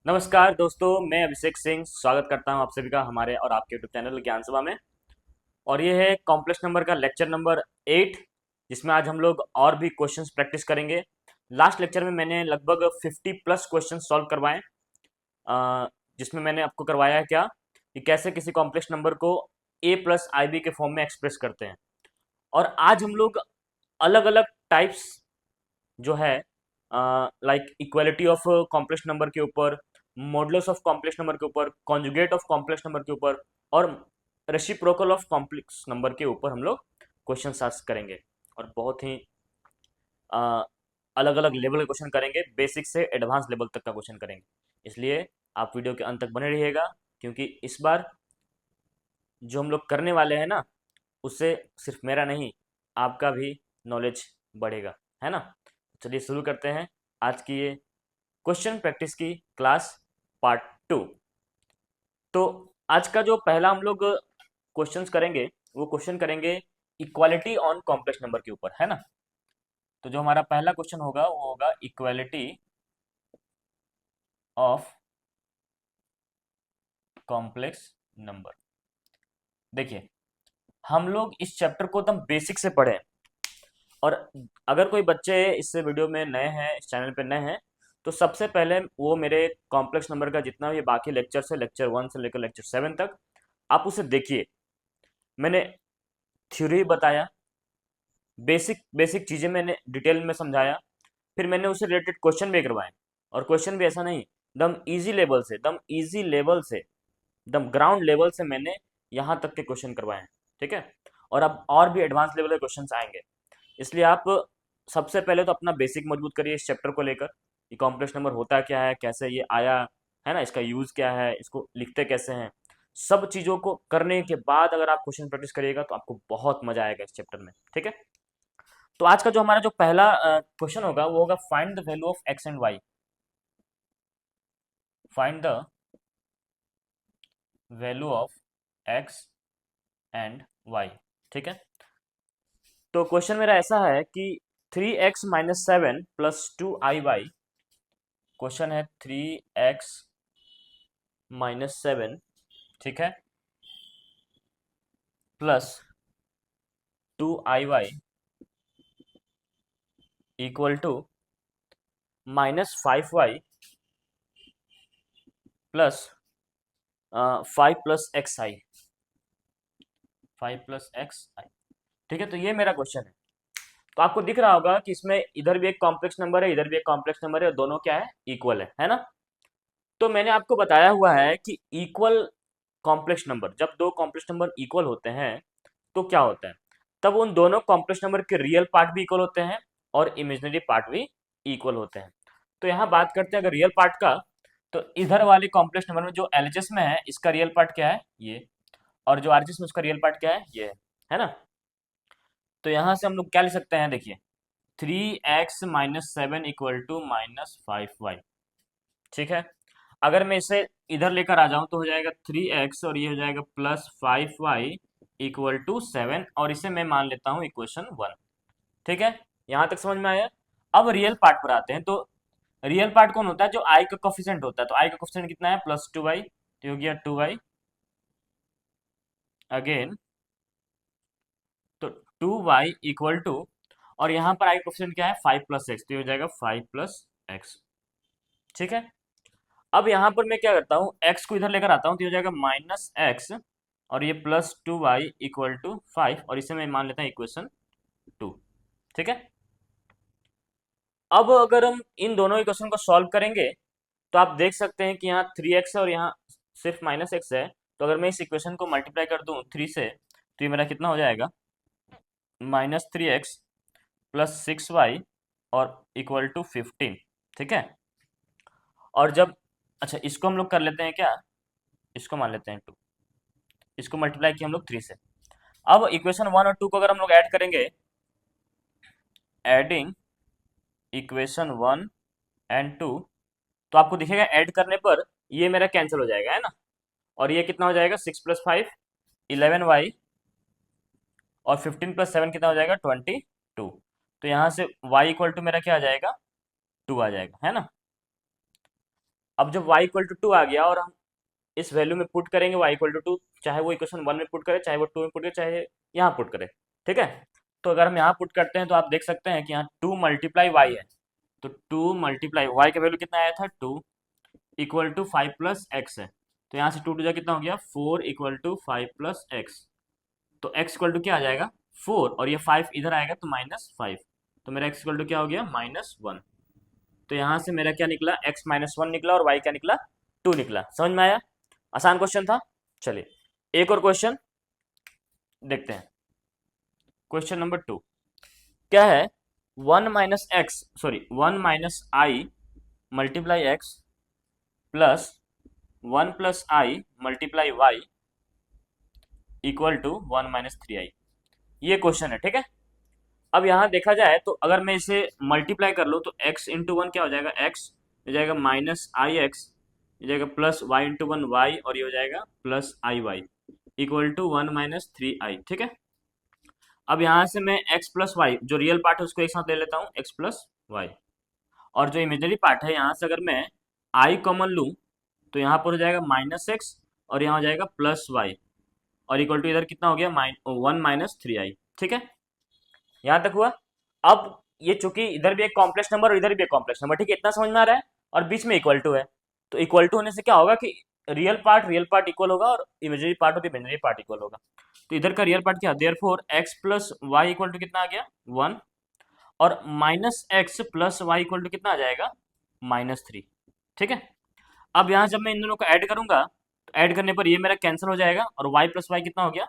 नमस्कार दोस्तों, मैं अभिषेक सिंह स्वागत करता हूं आप सभी का हमारे और आपके यूट्यूब चैनल ज्ञान सभा में। और ये है कॉम्प्लेक्स नंबर का लेक्चर नंबर 8, जिसमें आज हम लोग और भी क्वेश्चंस प्रैक्टिस करेंगे। लास्ट लेक्चर में मैंने लगभग 50 प्लस क्वेश्चन सॉल्व करवाए, जिसमें मैंने आपको करवाया है क्या कि कैसे किसी कॉम्प्लेक्स नंबर को a प्लस आई बी के फॉर्म में एक्सप्रेस करते हैं। और आज हम लोग अलग अलग टाइप्स जो है, like equality of complex number के ऊपर, मॉडुलस ऑफ कॉम्प्लेक्स नंबर के ऊपर, कॉन्जुगेट ऑफ कॉम्प्लेक्स नंबर के ऊपर और रेसिप्रोकल ऑफ कॉम्प्लेक्स नंबर के ऊपर हम लोग क्वेश्चन आस्क करेंगे। और बहुत ही अलग अलग लेवल के क्वेश्चन करेंगे, बेसिक से एडवांस लेवल तक का क्वेश्चन करेंगे। इसलिए आप वीडियो के अंत तक बने रहिएगा, क्योंकि इस बार जो हम लोग करने वाले हैं ना, उससे सिर्फ मेरा नहीं, आपका भी नॉलेज बढ़ेगा, है ना। चलिए शुरू करते हैं आज की ये क्वेश्चन प्रैक्टिस की क्लास पार्ट 2। तो आज का जो पहला हम लोग क्वेश्चंस करेंगे, वो क्वेश्चन करेंगे इक्वालिटी ऑन कॉम्प्लेक्स नंबर के ऊपर, है ना। तो जो हमारा पहला क्वेश्चन होगा वो होगा इक्वालिटी ऑफ कॉम्प्लेक्स नंबर। देखिए, हम लोग इस चैप्टर को एकदम बेसिक से पढ़े। और अगर कोई बच्चे इस वीडियो में नए हैं, इस चैनल पे नए हैं, तो सबसे पहले वो मेरे कॉम्प्लेक्स नंबर का जितना भी बाकी लेक्चर्स है, लेक्चर 1 से लेकर लेक्चर 7 तक, आप उसे देखिए। मैंने थ्योरी बताया, बेसिक बेसिक चीज़ें मैंने डिटेल में समझाया, फिर मैंने उससे रिलेटेड क्वेश्चन भी करवाए। और क्वेश्चन भी ऐसा नहीं, एकदम ईजी लेवल से, एकदम ईजी लेवल से, एकदम ग्राउंड लेवल से मैंने यहाँ तक के क्वेश्चन करवाए हैं। ठीक है। और अब और भी एडवांस लेवल के क्वेश्चन आएंगे। इसलिए आप सबसे पहले तो अपना बेसिक मजबूत करिए इस चैप्टर को लेकर, ये कॉम्प्लेक्स नंबर होता क्या है, कैसे ये आया, है ना, इसका यूज़ क्या है, इसको लिखते कैसे हैं। सब चीज़ों को करने के बाद अगर आप क्वेश्चन प्रैक्टिस करिएगा तो आपको बहुत मजा आएगा इस चैप्टर में। ठीक है। तो आज का जो हमारा जो पहला क्वेश्चन होगा वो होगा find the value of X and Y. Find the value of X and Y. ठीक है। तो क्वेश्चन मेरा ऐसा है कि 3x - 7 प्लस 2iy। क्वेश्चन है 3x - 7, ठीक है, plus 2iy equal to -5y plus 5 + xi। 5 + xi। ठीक है। तो ये मेरा क्वेश्चन है। तो आपको दिख रहा होगा कि इसमें इधर भी एक कॉम्प्लेक्स नंबर है, इधर भी एक कॉम्प्लेक्स नंबर है, और दोनों क्या है, इक्वल है ना। तो मैंने आपको बताया हुआ है कि इक्वल कॉम्प्लेक्स नंबर, जब दो कॉम्प्लेक्स नंबर इक्वल होते हैं तो क्या होता है, तब उन दोनों कॉम्प्लेक्स नंबर के रियल पार्ट भी इक्वल होते हैं और इमेजिनरी पार्ट भी इक्वल होते हैं। तो यहाँ बात करते हैं अगर रियल पार्ट का, तो इधर वाले कॉम्प्लेक्स नंबर में जो एलएचएस में है, इसका रियल पार्ट क्या है, ये। और जो आरएचएस में उसका रियल पार्ट क्या है, ये है ना। तो यहाँ से हम लोग क्या लिख सकते हैं, देखिए, 3x - 7 इक्वल टू -5y। ठीक है। अगर मैं इसे इधर लेकर आ जाऊं तो हो जाएगा 3x और ये हो जाएगा +5y इक्वल टू 7, और इसे मैं मान लेता हूं इक्वेशन 1। ठीक है। यहां तक समझ में आया। अब रियल पार्ट पर आते हैं। तो रियल पार्ट कौन होता है, जो आई का कोफिशिएंट होता है। तो आई का कोफिशिएंट कितना है, +2y, तो हो गया 2y अगेन। तो 2y इक्वल टू, और यहाँ पर आई का कोफिशिएंट क्या है, 5 + x, तो ये हो जाएगा 5 + x। ठीक है। अब यहाँ पर मैं क्या करता हूँ, x को इधर लेकर आता हूँ, तो ये हो जाएगा -x, और ये +2y इक्वल टू 5, और इसे मैं मान लेता हूँ इक्वेशन 2। ठीक है। अब अगर हम इन दोनों इक्वेशन को सॉल्व करेंगे तो आप देख सकते हैं कि यहाँ 3x है और यहाँ सिर्फ -x है। तो अगर मैं इस इक्वेशन को मल्टीप्लाई कर दूँ 3 से, तो ये मेरा कितना हो जाएगा, -3x प्लस 6y और इक्वल टू 15। ठीक है। और जब, अच्छा, इसको हम लोग कर लेते हैं क्या, इसको मान लेते हैं 2, इसको मल्टीप्लाई किया हम लोग 3 से। अब इक्वेशन 1 और 2 को अगर हम लोग ऐड करेंगे, एडिंग इक्वेशन 1 एंड 2, तो आपको दिखेगा ऐड करने पर ये मेरा कैंसिल हो जाएगा, है ना। और ये कितना हो जाएगा, 6 + 5 11y, और 15 + 7 कितना हो जाएगा, 22। तो यहाँ से y इक्वल टू मेरा क्या आ जाएगा, 2 आ जाएगा, है ना। अब जब y इक्वल टू टू आ गया और हम इस वैल्यू में पुट करेंगे y इक्वल टू टू, चाहे वो इक्वेशन वन में पुट करे, चाहे वो टू में पुट करे, चाहे यहाँ पुट करे, ठीक है। तो अगर हम यहाँ पुट करते हैं तो आप देख सकते हैं कि यहाँ टू मल्टीप्लाई वाई है, तो टू मल्टीप्लाई वाई का वैल्यू कितना आया था, two equal to five plus X है। तो यहाँ से टू टू जा कितना हो गया, four equal to five plus X. तो x इक्वल टू क्या आ जाएगा, फोर, और ये फाइव इधर आएगा तो माइनस फाइव। तो मेरा x इक्वल टू क्या हो गया, माइनस वन। तो यहाँ से मेरा क्या निकला, x माइनस वन निकला और y क्या निकला, टू निकला। समझ में आया, आसान क्वेश्चन था। चलिए एक और क्वेश्चन देखते हैं। क्वेश्चन नंबर टू क्या है, one minus x sorry one minus i multiply x plus one plus i multiply y equal to one minus three i, ये क्वेश्चन है, ठीक है। अब यहाँ देखा जाए तो अगर मैं इसे मल्टीप्लाई कर लूँ तो x इंटू वन क्या हो जाएगा, x हो जाएगा माइनस आई एक्स, हो जाएगा plus y into one y, और ये हो जाएगा plus I Y equal to one minus three i, ठीक है। अब यहाँ से मैं x प्लस वाई जो रियल पार्ट है उसको एक साथ ले लेता हूँ, x प्लस वाई, और जो इमेजरी पार्ट है यहाँ से अगर मैं i कॉमन लूँ तो यहाँ पर हो जाएगा माइनस एक्स, और यहाँ हो जाएगा प्लस वाई, और इक्वल टू इधर कितना हो गया, वन माइनस थ्री आई, ठीक है। यहां तक हुआ। अब ये चूंकि इधर भी एक कॉम्प्लेक्स नंबर और इधर भी एक कॉम्प्लेक्स नंबर, ठीक है, इतना समझ में आ रहा है, और बीच में इक्वल टू है, तो इक्वल टू होने से क्या होगा कि रियल पार्ट इक्वल होगा और इमेजरी पार्ट और इमेजरी पार्ट इक्वल होगा। तो इधर का रियल पार्ट क्या, therefore X plus Y equal to कितना आ गया, वन, और minus X plus Y equal to कितना आ जाएगा, माइनस थ्री, ठीक है। अब यहाँ जब मैं इन दोनों को ऐड करूंगा तो ऐड करने पर ये मेरा कैंसिल हो जाएगा, और y प्लस वाई कितना हो गया,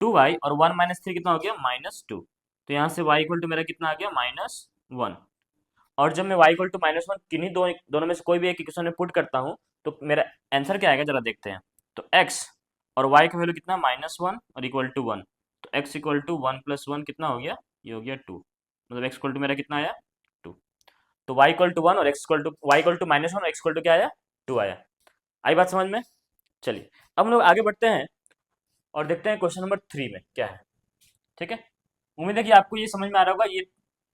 टू वाई, और वन माइनस थ्री कितना हो गया, माइनस टू। तो यहाँ से y इक्वल टू मेरा कितना आ गया, माइनस वन। और जब मैं y equal to minus one किन्हीं दोनों में से कोई भी एक इक्वेशन में पुट करता हूँ तो मेरा आंसर क्या आएगा, जरा देखते हैं। तो x और y का वैल्यू कितना, माइनस वन और इक्वल टू वन, तो x equal to one plus one कितना हो गया, ये हो गया टू, मतलब x इक्वल टू मेरा कितना आया, टू। तो y इक्वल टू वन और y equal to minus one और x इक्वल टू क्या आया, टू आया। आई बात समझ में। चलिए अब हम लोग आगे बढ़ते हैं और देखते हैं क्वेश्चन नंबर थ्री में क्या है, ठीक है। उम्मीद है कि आपको ये समझ में आ रहा होगा। ये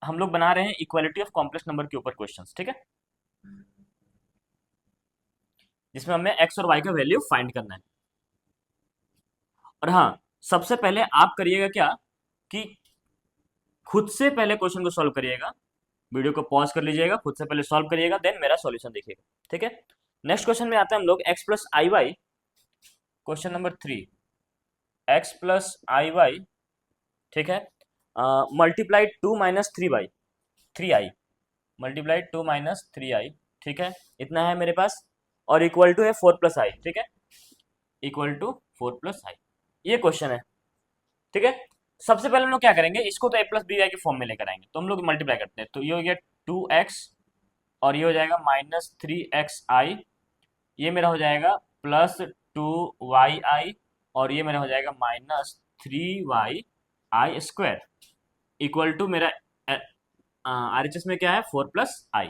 हम लोग बना रहे हैं इक्वालिटी ऑफ कॉम्प्लेक्स नंबर के ऊपर क्वेश्चंस, ठीक है, जिसमें हमें एक्स और वाई का वैल्यू फाइंड करना है। और हाँ, सबसे पहले आप करिएगा क्या कि खुद से पहले क्वेश्चन को सॉल्व करिएगा, वीडियो को पॉज कर लीजिएगा, खुद से पहले सॉल्व करिएगा, देन मेरा सॉल्यूशन देखिएगा, ठीक है। नेक्स्ट क्वेश्चन में आते हैं हम लोग, एक्स प्लस आई y, question number three, x plus आई वाई, ठीक है, multiply two minus three y, three i, multiply two minus three i, ठीक है, इतना है मेरे पास, और इक्वल टू है फोर प्लस आई, ठीक है, equal to four plus i, ये क्वेश्चन है, ठीक है। सबसे पहले हम लोग क्या करेंगे, इसको तो ए प्लस बी वाई के फॉर्म में लेकर आएंगे, तो हम लोग मल्टीप्लाई करते हैं, तो ये हो गया टू एक्स, और ये हो जाएगा माइनस थ्री एक्स आई, ये मेरा हो जाएगा प्लस टू वाई आई, और ये मेरा हो जाएगा minus three Y I square, equal to मेरा आर एच एस में क्या है, फोर प्लस आई।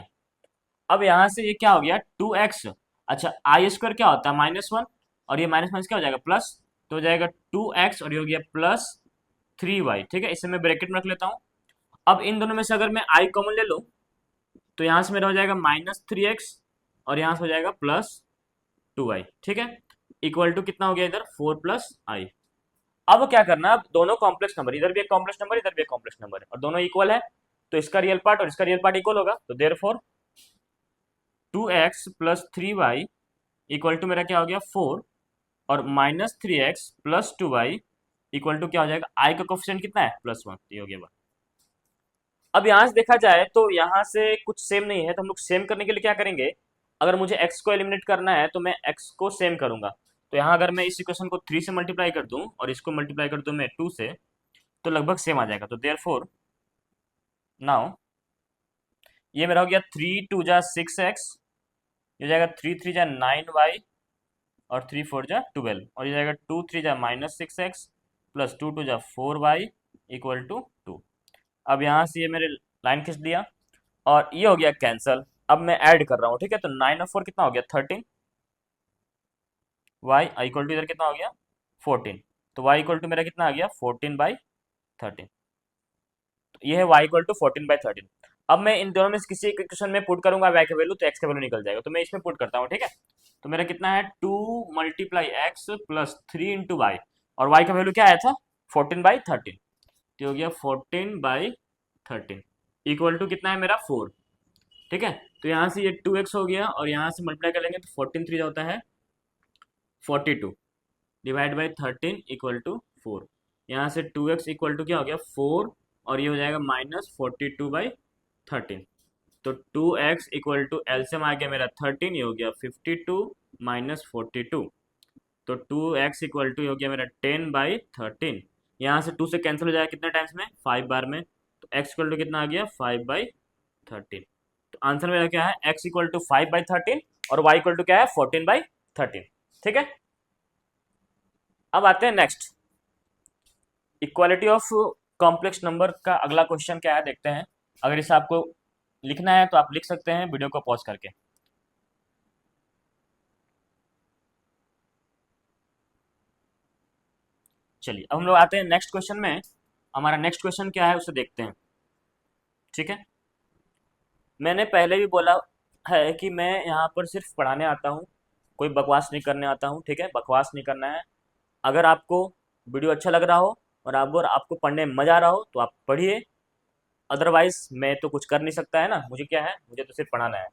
अब यहाँ से ये क्या हो गया, टू एक्स, अच्छा आई स्क्वायर क्या होता है, माइनस वन, और ये माइनस माइनस क्या हो जाएगा, प्लस, तो हो जाएगा टू एक्स, और ये हो गया प्लस थ्री वाई, ठीक है, इसे मैं ब्रैकेट में रख लेता हूँ। अब इन दोनों में से अगर मैं आई कॉमन ले लूँ तो यहाँ से मेरा हो जाएगा माइनस थ्री एक्स, और यहाँ से हो जाएगा प्लस टू वाई, ठीक है, इक्वल टू कितना हो गया इधर, फोर प्लस आई। अब क्या करना, अब दोनों कॉम्प्लेक्स नंबर, इधर भी एक कॉम्प्लेक्स नंबर, इधर भी एक कॉम्प्लेक्स नंबर है, और दोनों इक्वल है, तो इसका रियल पार्ट और इसका रियल पार्ट इक्वल होगा, तो therefore two X plus three Y equal to मेरा क्या हो गया, फोर, और minus three x plus two Y equal to क्या हो जाएगा, आई का कोफिशिएंट कितना है, प्लस वन, ये हो गया वन। अब यहाँ से देखा जाए तो यहाँ से कुछ सेम नहीं है, तो हम लोग सेम करने के लिए क्या करेंगे, अगर मुझे x को एलिमिनेट करना है तो मैं x को सेम करूंगा। तो यहाँ अगर मैं इस इक्वेशन को थ्री से मल्टीप्लाई कर दूं और इसको मल्टीप्लाई कर दूं मैं टू से, तो लगभग सेम आ जाएगा। तो देयरफॉर नाउ ये मेरा हो गया थ्री टू जा सिक्स एक्स, ये जाएगा थ्री थ्री जा नाइन वाई, और थ्री फोर जा ट्वेल्व, और ये जाएगा टू थ्री जा minus six x plus two two जा four y equal to two. अब यहाँ से ये मेरे लाइन खींच दिया और ये हो गया कैंसल। अब मैं ऐड कर रहा हूँ, ठीक है, तो नाइन और फोर कितना हो गया, थर्टीन, वाई इक्वल टू इधर कितना हो गया, फोर्टीन, तो वाई इक्वल टू मेरा कितना आ गया, फोर्टीन बाई थर्टीन, तो ये है Y equal to fourteen by thirteen. अब मैं इन दोनों में से किसी एक क्वेश्चन में पुट करूंगा y का वैल्यू, तो x का वैल्यू निकल जाएगा। तो मैं इसमें पुट करता हूँ, ठीक है। तो मेरा कितना है 2 multiply x plus 3 into Y, और y का वैल्यू क्या आया था 14/13, तो हो गया 14/13 इक्वल टू कितना है मेरा 4, ठीक है। तो यहाँ से ये 2x हो गया और यहाँ से मल्टीप्लाई करेंगे तो 14 3 होता है 42 डिवाइड बाई 13 इक्वल टू 4। यहाँ से 2x इक्वल टू क्या हो गया 4, और ये हो जाएगा -42/13। तो 2x इक्वल टू एलसीएम आ गया मेरा 13, ये हो गया 52 माइनस 42। तो 2x इक्वल टू हो गया मेरा 10/13। यहाँ से 2 से कैंसिल हो जाएगा कितने टाइम्स में 5 बार में, तो x इक्वल टू कितना आ गया 5/13। तो आंसर मेरा क्या है x इक्वल टू 5/13 और y इक्वल टू क्या है 14/13, ठीक है। अब आते हैं next, equality of complex number का अगला क्वेश्चन क्या है देखते हैं। अगर इसे आपको लिखना है तो आप लिख सकते हैं वीडियो को पॉज करके। चलिए अब हम लोग आते हैं नेक्स्ट क्वेश्चन में। हमारा नेक्स्ट क्वेश्चन क्या है उसे देखते हैं, ठीक है। मैंने पहले भी बोला है कि मैं यहाँ पर सिर्फ पढ़ाने आता हूँ, कोई बकवास नहीं करने आता हूँ, ठीक है। बकवास नहीं करना है। अगर आपको वीडियो अच्छा लग रहा हो और आपको पढ़ने में मज़ा आ रहा हो तो आप पढ़िए, अदरवाइज मैं तो कुछ कर नहीं सकता है ना। मुझे क्या है, मुझे तो सिर्फ पढ़ाना है,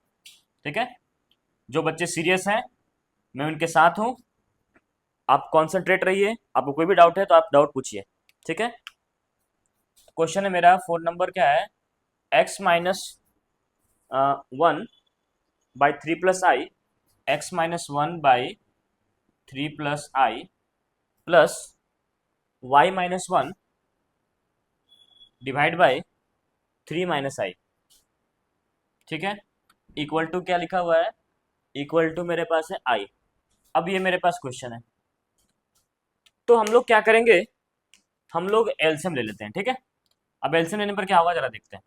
ठीक है। जो बच्चे सीरियस हैं मैं उनके साथ हूँ, आप कॉन्सेंट्रेट रहिए। आपको कोई भी डाउट है तो आप डाउट पूछिए, ठीक है। क्वेश्चन है मेरा 4 नंबर क्या है, x minus 1/3 + i, x-1/3 + i plus y-1 divide by 3 - i, ठीक है। इक्वल टू क्या लिखा हुआ है, इक्वल टू मेरे पास है i। अब ये मेरे पास क्वेश्चन है, तो हम लोग क्या करेंगे, हम लोग एलसीएम ले लेते हैं, ठीक है। अब एलसीएम लेने पर क्या होगा जरा देखते हैं।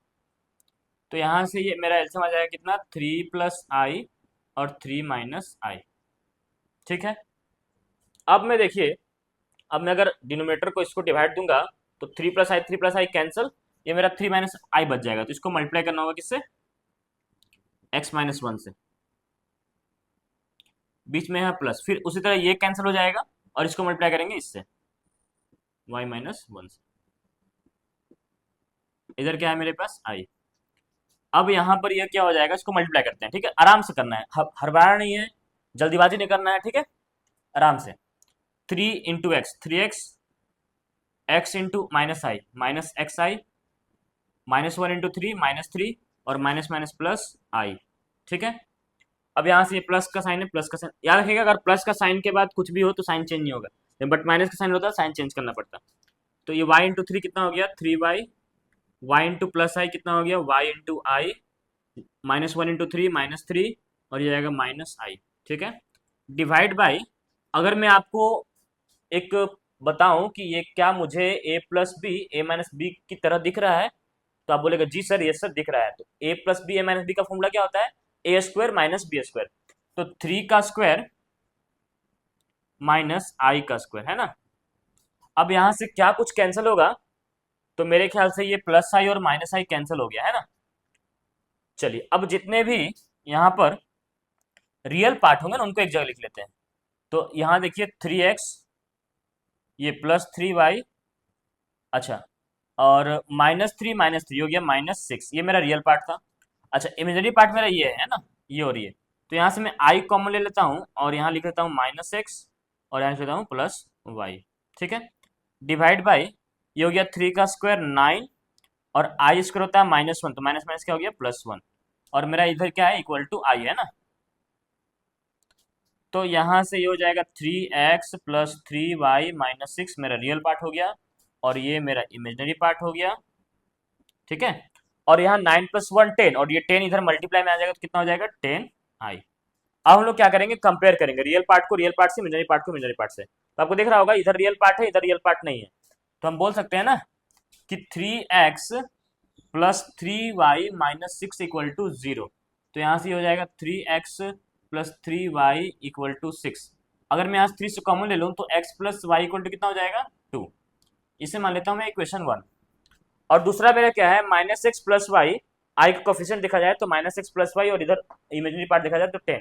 तो यहाँ से ये मेरा एलसीएम आ जाएगा कितना 3 + i और 3 - i, ठीक है। अब मैं देखिए, अब मैं अगर डिनोमिनेटर को इसको डिवाइड दूंगा तो 3 + i कैंसिल, ये मेरा 3 - i बच जाएगा। तो इसको मल्टीप्लाई करना होगा किससे, x-1 से, बीच में है प्लस, फिर उसी तरह ये कैंसिल हो जाएगा और इसको मल्टीप्लाई करेंगे इससे y-1 से। इधर क्या है मेरे पास i। अब यहाँ पर ये क्या हो जाएगा, इसको मल्टीप्लाई करते हैं, ठीक है। आराम से करना है, हड़बड़ाना नहीं है, जल्दीबाजी नहीं करना है, ठीक है। आराम से 3 × x 3x, x into -i -xi, -1 × 3 -3 और माइनस प्लस i, ठीक है। अब यहाँ से ये प्लस का साइन है, प्लस का साइन याद रखिएगा, अगर प्लस का साइन के बाद कुछ भी हो तो साइन चेंज नहीं होगा, बट माइनस का साइन होता है साइन चेंज करना पड़ता। तो ये y × 3 कितना हो गया 3y, y इंटू प्लस आई कितना हो गया y इंटू आई, -1 × 3 -3 और ये आएगा -i, ठीक है। डिवाइड बाई, अगर मैं आपको एक बताऊं कि ये क्या मुझे a+b की तरह दिख रहा है, तो आप बोलेगा जी सर ये सर दिख रहा है। तो a+b a-b का फॉर्मूला क्या होता है, a² - b²। तो 3 का स्क्वायर -i का स्क्वायर, है ना। अब यहां से क्या कुछ कैंसिल होगा, तो मेरे ख्याल से ये +i और -i कैंसिल हो गया, है ना। चलिए अब जितने भी यहाँ पर रियल पार्ट होंगे ना उनको एक जगह लिख लेते हैं। तो यहाँ देखिए 3x, ये +3y, अच्छा, और -3 हो गया -6, ये मेरा रियल पार्ट था। अच्छा इमेजिनरी पार्ट मेरा ये है ना, ये और ये। तो यहाँ से मैं i कॉमन ले लेता हूँ और यहाँ लिख लेता हूँ -x और यहाँ लिख लेता हूँ +y, ठीक है। डिवाइड बाई, ये हो गया 3 का स्क्वायर 9 और i स्क्वायर होता है -1, तो माइनस माइनस क्या हो गया +1, और मेरा इधर क्या है इक्वल टू i, है ना। तो यहाँ से ये हो जाएगा 3x + 3y - 6 मेरा रियल पार्ट हो गया और ये मेरा इमेजिनरी पार्ट हो गया, ठीक है। और यहाँ 9 + 1 10 और ये 10 इधर मल्टीप्लाई में आ जाएगा तो कितना हो जाएगा 10i। अब हम लोग क्या करेंगे, कंपेयर करेंगे रियल पार्ट को रियल पार्ट से, इमेजिनरी पार्ट को इमेजिनरी पार्ट से। तो आपको दिख रहा होगा इधर रियल पार्ट है इधर रियल पार्ट नहीं है, तो हम बोल सकते हैं ना कि 3x + 3y - 6 इक्वल टू 0। तो यहाँ से हो जाएगा 3x + 3y = 6। अगर मैं यहाँ से 3 से कॉमन ले लूँ तो x + y = कितना हो जाएगा 2। इसे मान लेता हूँ मैं इक्वेशन 1। और दूसरा मेरा क्या है -x + y आई का कोफिशिएंट देखा जाए तो -x+y, और इधर इमेजिनरी पार्ट देखा जाए तो 10,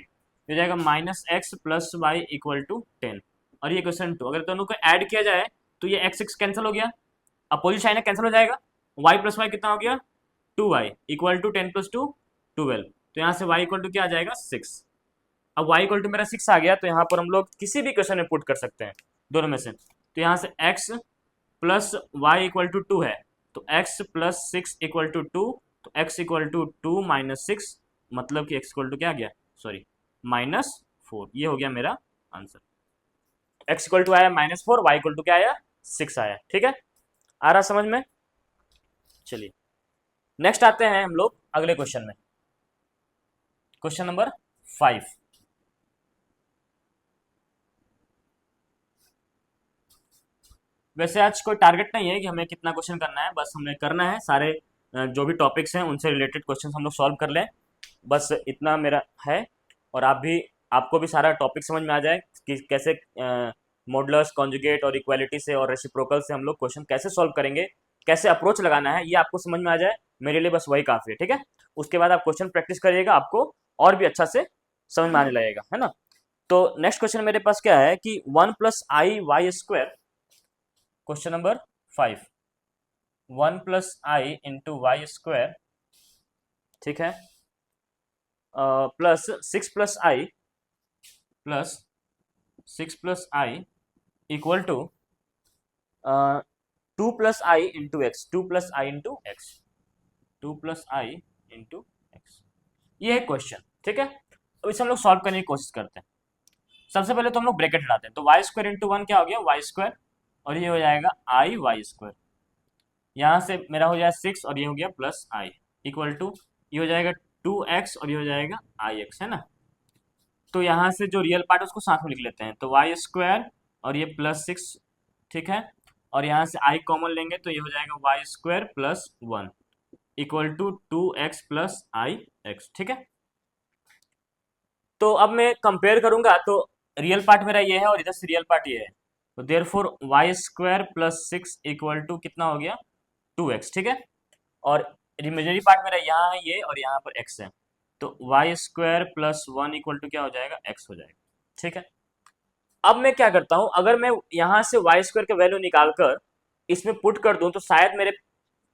हो जाएगा -x+y = 10। और ये क्वेश्चन 2, अगर दोनों को ऐड किया जाए तो ये x कैंसिल हो गया, अपोजिट साइन है कैंसिल हो जाएगा, y+y कितना हो गया 2y = 10 + 2 12। तो यहाँ से y = क्या आ जाएगा 6। अब y = मेरा 6 आ गया, तो यहाँ पर हम लोग किसी भी क्वेश्चन में पुट कर सकते हैं दोनों में से। तो यहाँ से x + y = 2 है, तो x + 6 = 2, तो x = 2 - 6, मतलब कि x = क्या आ गया, सॉरी -4। ये हो गया मेरा आंसर। x = आया -4, y = क्या आया 6 आया। ठीक है, आ रहा समझ में। चलिए नेक्स्ट आते हैं हम लोग अगले क्वेश्चन में, क्वेश्चन नंबर 5। वैसे आज कोई टारगेट नहीं है कि हमें कितना क्वेश्चन करना है, बस हमें करना है सारे जो भी टॉपिक्स हैं उनसे रिलेटेड क्वेश्चन हम लोग सॉल्व कर लें, बस इतना मेरा है। और आपको भी सारा टॉपिक समझ में आ जाए कि कैसे मॉडुलस, कॉन्जुगेट और इक्वालिटी से और रेसिप्रोकल से हम लोग क्वेश्चन कैसे सॉल्व करेंगे, कैसे अप्रोच लगाना है, ये आपको समझ में आ जाए, मेरे लिए बस वही काफ़ी है। ठीक है, उसके बाद आप क्वेश्चन प्रैक्टिस करिएगा, आपको और भी अच्छा से समझ में आने लगेगा, है ना। तो नेक्स्ट क्वेश्चन मेरे पास क्या है कि 1 + i y², question number 5, 1 + i × y², ठीक है, plus 6 + i = 2 + i × x, 2 + i × x, 2 + i × x, ये है क्वेश्चन। ठीक है, अब इसे हम लोग सॉल्व करने की कोशिश करते हैं। सबसे पहले तो हम लोग ब्रैकेट हटाते हैं, तो y² × 1 क्या हो गया y², और ये हो जाएगा i y², यहाँ से मेरा हो जाएगा 6 और ये हो गया +i = ये हो जाएगा 2x और ये हो जाएगा ix, है ना। तो यहाँ से जो रियल पार्ट है उसको साथ में लिख लेते हैं, तो y² और ये +6, ठीक है, और यहाँ से i कॉमन लेंगे तो ये हो जाएगा y² + 1 = 2x + ix, ठीक है। तो अब मैं कंपेयर करूंगा, तो रियल पार्ट मेरा ये है और इधर से रियल पार्ट ये है, तो देयरफॉर y² + 6 = कितना हो गया 2x, ठीक है। और इमेजिनरी पार्ट मेरा यहाँ है ये, और यहाँ पर x है, तो y² + 1 = क्या हो जाएगा x हो जाएगा, ठीक है। अब मैं क्या करता हूँ, अगर मैं यहाँ से y² का वैल्यू निकालकर इसमें पुट कर दूं तो शायद मेरे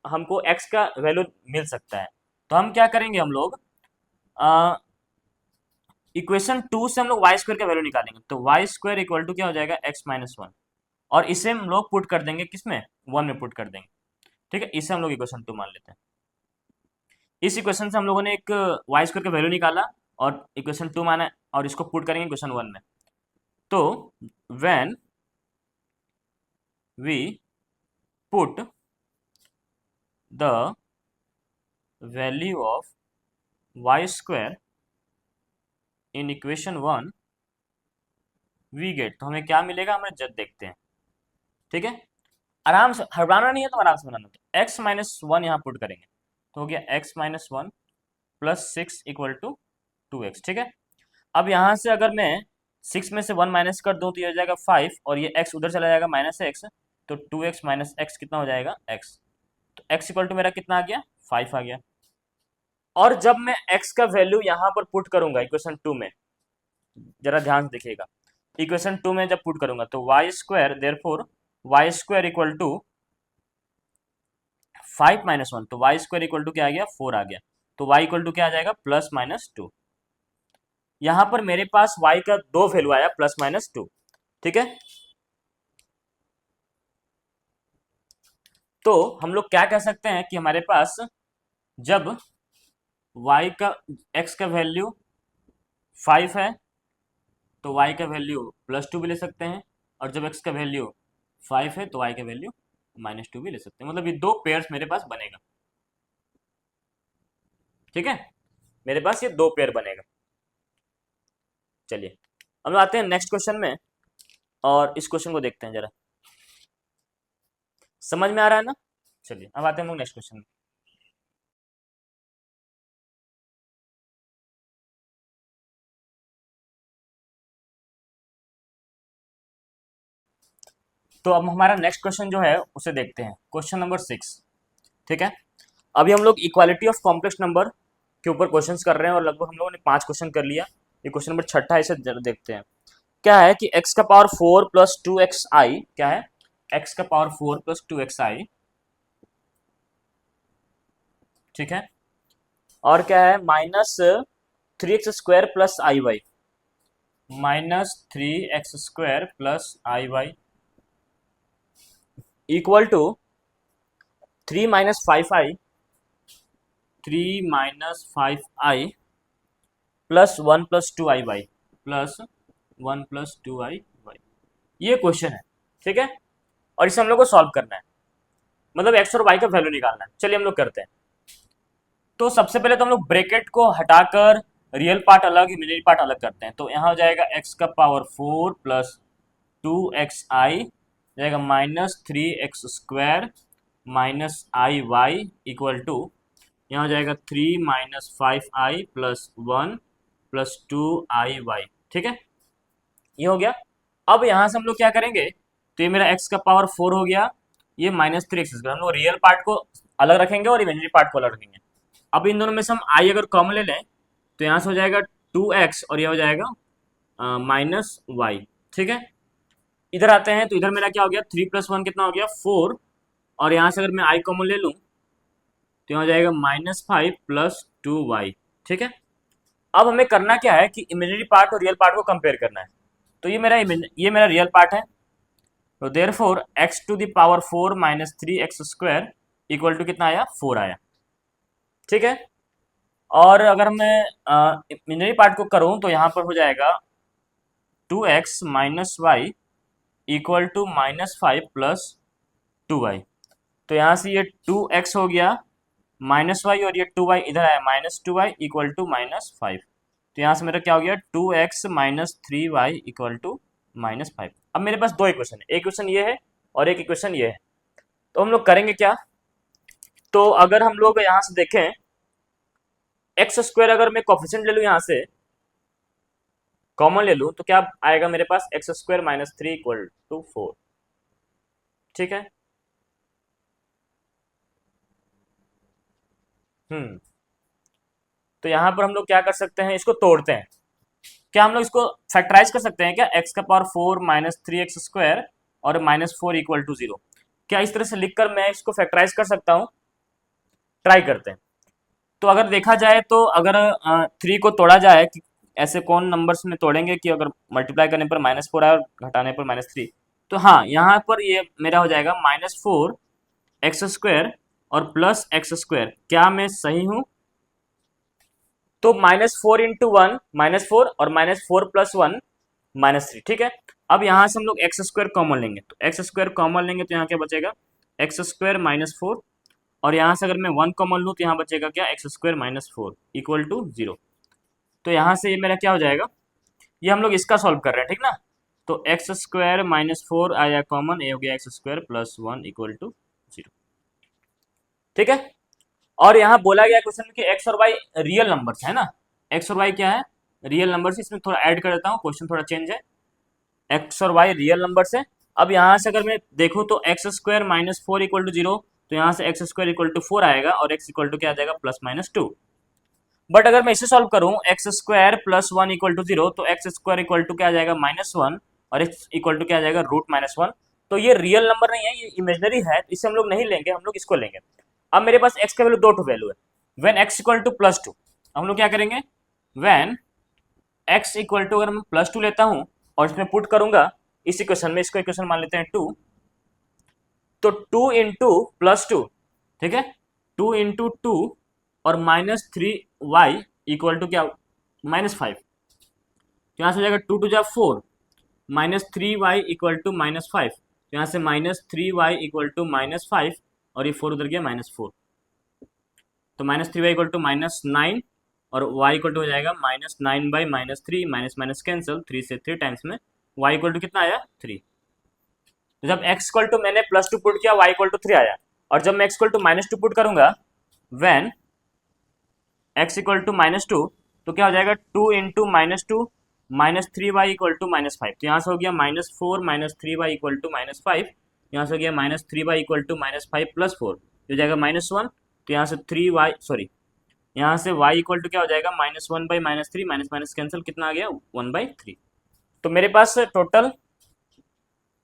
हमको x का वैल्यू मिल सकता है। तो हम क्या करेंगे, हम लोग इक्वेशन 2 से हम लोग y² का वैल्यू निकालेंगे, तो y² = क्या हो जाएगा x-1, और इसे हम लोग पुट कर देंगे किसमें 1 में पुट कर देंगे, ठीक है। इसे हम लोग इक्वेशन 2 मान लेते हैं। इस इक्वेशन से हम लोगों ने एक y² का वैल्यू निकाला और इक्वेशन 2 माना, और इसको पुट करेंगे इक्वेशन 1 में। तो when we put the value of y² in equation 1 we get, तो हमें क्या मिलेगा, हमें जब देखते हैं, ठीक है। आराम से, हड़बड़ाना नहीं है तो आराम से बनाना। तो x-1 यहाँ पुट करेंगे, तो हो गया x-1 + 6 = 2x, ठीक है। अब यहाँ से अगर मैं 6 में से 1 माइनस कर दूं तो ये हो जाएगा 5, और ये x उधर चला जाएगा -x, तो 2x - x कितना हो जाएगा x, तो x = मेरा कितना आ गया 5 आ गया। और जब मैं x का वैल्यू यहाँ पर पुट करूंगा इक्वेशन 2 में, जरा ध्यान से देखिएगा, इक्वेशन 2 में जब पुट करूंगा तो y², देयरफॉर y² = 5 - 1, तो y² = क्या आ गया 4 आ गया, तो y = क्या आ जाएगा +-2। यहां पर मेरे पास y का दो वैल्यू आया +-2, ठीक है। तो हम लोग क्या कह सकते हैं कि हमारे पास जब y का x का वैल्यू 5 है तो y का वैल्यू +2 भी ले सकते हैं, और जब x का वैल्यू 5 है तो y का वैल्यू -2 भी ले सकते हैं, मतलब ये दो पेयर्स मेरे पास बनेगा, ठीक है। मेरे पास ये दो पेयर बनेगा। चलिए हम लोग आते हैं नेक्स्ट क्वेश्चन में, और इस क्वेश्चन को देखते हैं जरा, समझ में आ रहा है ना। चलिए अब आते हैं हम लोग नेक्स्ट क्वेश्चन में। तो अब हमारा नेक्स्ट क्वेश्चन जो है उसे देखते हैं, क्वेश्चन नंबर 6, ठीक है। अभी हम लोग इक्वालिटी ऑफ कॉम्प्लेक्स नंबर के ऊपर क्वेश्चंस कर रहे हैं और लगभग हम लोगों ने 5 क्वेश्चन कर लिया। ये क्वेश्चन नंबर 6 है, इसे देखते हैं। क्या है कि x का पावर 4 प्लस 2xi, क्या है, x का पावर 4 प्लस 2xi, ठीक है, और क्या है minus 3x² plus I Y, minus 3x² plus I Y equal to 3 minus 5i, 3 minus 5i plus 1 plus 2i Y, plus 1 plus 2i Y. ये question है, ठीक है, और इसे हम लोग को सॉल्व करना है, मतलब एक्स और वाई का वैल्यू निकालना है। चलिए हम लोग करते हैं। तो सबसे पहले तो हम लोग ब्रैकेट को हटाकर रियल पार्ट अलग, इमेजिनरी पार्ट अलग करते हैं। तो यहाँ हो जाएगा x का पावर 4 प्लस 2xi जाएगा minus 3x² minus I Y equal to, यहाँ हो जाएगा 3 minus 5i plus 1 plus 2i Y, ठीक है, ये हो गया। अब यहाँ से हम लोग क्या करेंगे, तो ये मेरा x का पावर 4 हो गया, ये माइनस 3x², हम लोग रियल पार्ट को अलग रखेंगे और इमेजिनरी पार्ट को अलग रखेंगे। अब इन दोनों में से हम i अगर कॉमन ले लें तो यहाँ से हो जाएगा 2x और यह हो जाएगा माइनस वाई, ठीक है। इधर आते हैं तो इधर मेरा क्या हो गया, 3 प्लस 1 कितना हो गया 4, और यहाँ से अगर मैं i कॉमन ले लूँ तो यहाँ हो जाएगा माइनस 5 प्लस 2y, ठीक है। अब हमें करना क्या है कि इमेजिनरी पार्ट और रियल पार्ट को कंपेयर करना है। तो ये मेरा रियल पार्ट है, तो therefore x to the power 4 minus 3x² equal to कितना आया, 4 आया, ठीक है। और अगर मैं इमेजिनरी पार्ट को करूं तो यहाँ पर हो जाएगा 2x minus Y equal to minus 5 plus 2y। तो यहाँ से ये 2x हो गया माइनस वाई और ये 2y इधर आया minus 2y equal to minus 5। तो यहाँ से मेरा क्या हो गया 2x minus 3y equal to minus 5। अब मेरे पास दो इक्वेशन है, एक इक्वेशन ये है और एक इक्वेशन ये है। तो हम लोग करेंगे क्या, तो अगर हम लोग यहाँ से देखें x² अगर मैं कोफिशिएंट ले लूँ यहाँ से कॉमन ले लूँ तो क्या आएगा मेरे पास, x² माइनस 3 इक्वल टू 4, ठीक है। तो यहाँ पर हम लोग क्या कर सकते हैं, इसको तोड़ते हैं। क्या हम लोग इसको फैक्टराइज कर सकते हैं क्या, x का पावर 4 माइनस 3x² और माइनस 4 इक्वल टू 0, क्या इस तरह से लिखकर मैं इसको फैक्टराइज कर सकता हूँ? ट्राई करते हैं। तो अगर देखा जाए तो अगर 3 को तोड़ा जाए कि ऐसे कौन नंबर्स में तोड़ेंगे कि अगर मल्टीप्लाई करने पर माइनस 4 आए और घटाने पर माइनस 3, तो हाँ यहाँ पर ये मेरा हो जाएगा माइनस 4x² और प्लस x²। क्या मैं सही हूँ? तो माइनस 4 इंटू 1 माइनस 4 और माइनस 4 प्लस 1 माइनस 3, ठीक है। अब यहाँ से हम लोग x² कॉमन लेंगे, तो x² कॉमन लेंगे तो यहाँ क्या बचेगा x² माइनस 4, और यहाँ से अगर मैं 1 कॉमन लूँ तो यहाँ बचेगा क्या x² माइनस 4 इक्वल टू 0। तो यहाँ से ये मेरा क्या हो जाएगा, ये हम लोग इसका सॉल्व कर रहे हैं, ठीक ना। तो x² माइनस 4 आया कॉमन, ये हो गया x² प्लस 1 इक्वल टू 0, ठीक है। और यहाँ बोला गया क्वेश्चन में कि x और y रियल नंबर्स है ना, x और y क्या है, रियल नंबर्स। इसमें थोड़ा ऐड कर देता हूँ, क्वेश्चन थोड़ा चेंज है, x और y रियल नंबर्स है। अब यहाँ से अगर मैं देखूँ तो x² माइनस 4 इक्वल टू 0, तो यहाँ से x² इक्वल टू 4 आएगा और x इक्वल टू क्या आ जाएगा प्लस माइनस 2। बट अगर मैं इसे सॉल्व करूँ x² प्लस 1 इक्वल टू 0, तो x² इक्वल टू क्या आ जाएगा माइनस 1 और x इक्वल टू क्या आ जाएगा रूट माइनस 1। तो ये रियल नंबर नहीं है, ये इमेजनरी है, इसे हम लोग नहीं लेंगे, हम लोग इसको लेंगे। अब मेरे पास x का वैल्यू दो वैल्यू है, when x equal two plus 2, हम लोग क्या करेंगे, व्हेन x इक्वल टू अगर मैं प्लस 2 लेता हूं और इसमें पुट करूंगा इस इक्वेशन में, इसको इक्वेशन मान लेते हैं 2, तो 2 इंटू प्लस 2, ठीक है, 2 इंटू 2 और माइनस 3y इक्वल टू क्या माइनस 5। तो यहाँ से हो जाएगा 2 टू जा 4 minus 3y equal to minus 5। तो यहाँ से minus 3y equal to minus 5 और ये 4 उधर गया माइनस 4, तो minus 3y equal to minus 9 और y इक्वल टू हो जाएगा minus 9 by minus 3, minus minus cancel, 3 से 3 टाइम्स में y इक्वल टू कितना आया 3। तो जब x इक्वल टू मैंने प्लस 2 पुट किया y इक्वल टू 3 आया, और जब मैं x equal to minus 2 put करूंगा when x equal to minus 2, तो क्या हो जाएगा 2 into minus 2 minus 3y equal to minus 5। तो यहाँ से हो गया minus 4 minus 3y equal to minus 5, यहाँ से हो गया minus 3y equal to minus 5 plus 4, हो जाएगा माइनस 1 तो यहाँ से 3y, सॉरी, यहाँ से y इक्वल टू क्या हो जाएगा, -1/-3, माइनस माइनस कैंसिल, कितना आ गया, 1/3। तो मेरे पास टोटल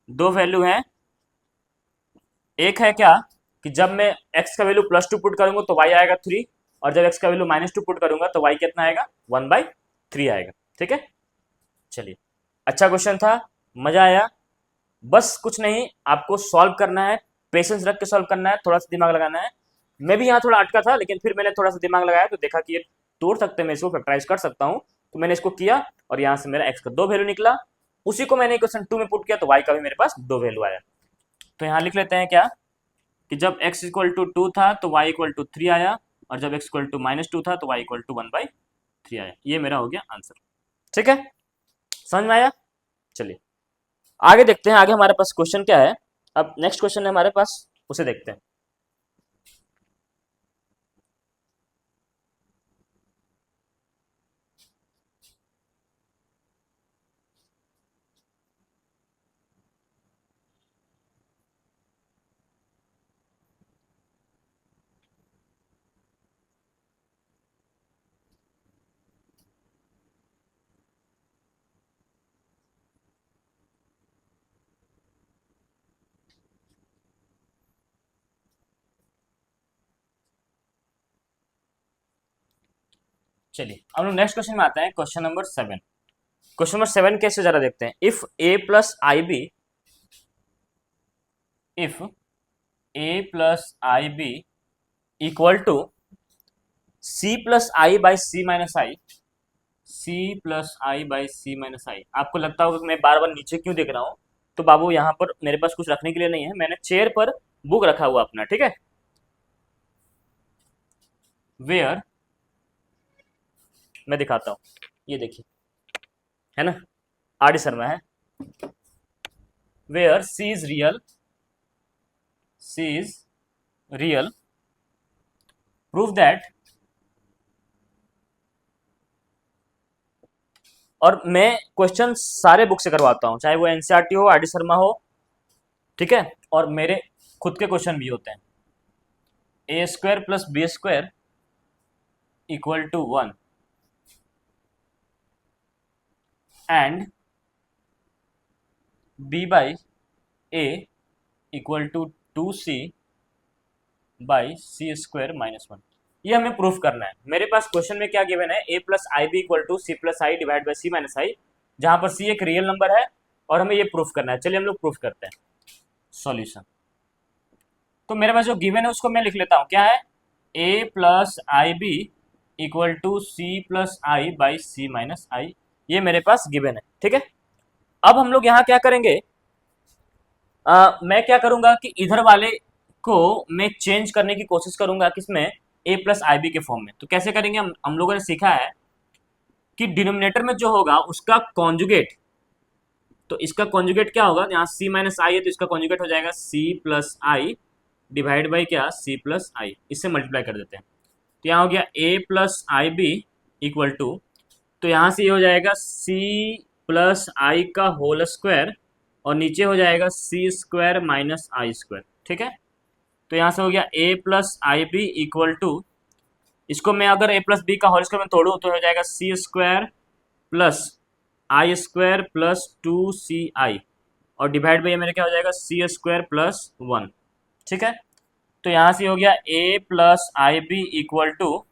दो वैल्यू हैं। एक है क्या, कि जब मैं x का वैल्यू +2 पुट करूंगा तो y आएगा 3, और जब x का वैल्यू -2 पुट करूंगा तो y कितना आएगा, 1/3 आएगा। ठीक है, चलिए, अच्छा क्वेश्चन था, मजा आया। बस कुछ नहीं, आपको सॉल्व करना है, पेशेंस रख के सॉल्व करना है, थोड़ा सा दिमाग लगाना है। मैं भी यहाँ थोड़ा अटका था, लेकिन फिर मैंने थोड़ा सा दिमाग लगाया तो देखा कि ये तोड़ सकते हैं, मैं इसको फैक्टराइज कर सकता हूँ, तो मैंने इसको किया और यहाँ से मेरा x का 2 वैल्यू निकला। उसी को मैंने क्वेश्चन 2 में पुट किया तो y का भी मेरे पास 2 वैल्यू आया। तो यहाँ लिख लेते हैं क्या, कि जब x इक्वल टू 2 था तो y इक्वल टू 3 आया, और जब x इक्वल टू -2 था तो y इक्वल टू 1/3 आया। ये मेरा हो गया आंसर। ठीक है, समझ में आया। चलिए आगे देखते हैं, आगे हमारे पास क्वेश्चन क्या है। अब नेक्स्ट क्वेश्चन है हमारे पास, उसे देखते हैं। चलिए हम लोग नेक्स्ट क्वेश्चन में आते हैं, क्वेश्चन नंबर 7। क्वेश्चन नंबर 7 कैसे जरा देखते हैं। If a plus I b, if a plus I B equal to c plus i by c minus i, c plus i by c minus i. आपको लगता होगा कि मैं बार बार नीचे क्यों देख रहा हूँ, तो बाबू यहाँ पर मेरे पास कुछ रखने के लिए नहीं है, मैंने चेयर पर बुक रखा हुआ अपना। ठीक है, वेयर, मैं दिखाता हूँ, ये देखिए, है ना, आर डी शर्मा है। Where C is real, C is real, prove that, और मैं क्वेश्चन सारे बुक से करवाता हूँ, चाहे वो एनसीईआरटी हो, आर डी शर्मा हो, ठीक है, और मेरे खुद के क्वेश्चन भी होते हैं। a² + b² equal to 1 and b by a equal to 2c by c² -1। ये हमें प्रूफ करना है। मेरे पास क्वेश्चन में क्या गिवन है, a plus I B equal to c plus i divide by c minus i, जहां पर c एक रियल नंबर है और हमें ये प्रूफ करना है। चलिए हम लोग प्रूफ करते हैं। सॉल्यूशन, तो मेरे पास जो गिवन है उसको मैं लिख लेता हूं, क्या है, a plus I B equal to c plus i by c minus i, ये मेरे पास गिवन है। ठीक है, अब हम लोग यहाँ क्या करेंगे, मैं क्या करूंगा कि इधर वाले को मैं चेंज करने की कोशिश करूंगा, किसमें, a प्लस आई बी के फॉर्म में। तो कैसे करेंगे, हम लोगों ने सीखा है कि डिनोमिनेटर में जो होगा उसका कॉन्जुगेट, तो इसका कॉन्जुगेट क्या होगा, यहाँ c माइनस आई है तो इसका कॉन्जुगेट हो जाएगा c plus i divide by क्या, c प्लस आई, इससे मल्टीप्लाई कर देते हैं। तो यहाँ हो गया a plus I B equal to, तो यहाँ से ये हो जाएगा c प्लस आई का होल स्क्वायर, और नीचे हो जाएगा c² माइनस आई²। ठीक है, तो यहाँ से हो गया a plus I B equal to, इसको मैं अगर a प्लस बी का होल स्क्वायर में तोड़ूँ तो हो जाएगा c² प्लस आई² प्लस 2ci, और डिवाइड बाई मेरे क्या हो जाएगा, c² प्लस 1। ठीक है, तो यहाँ से हो गया a plus I B equal to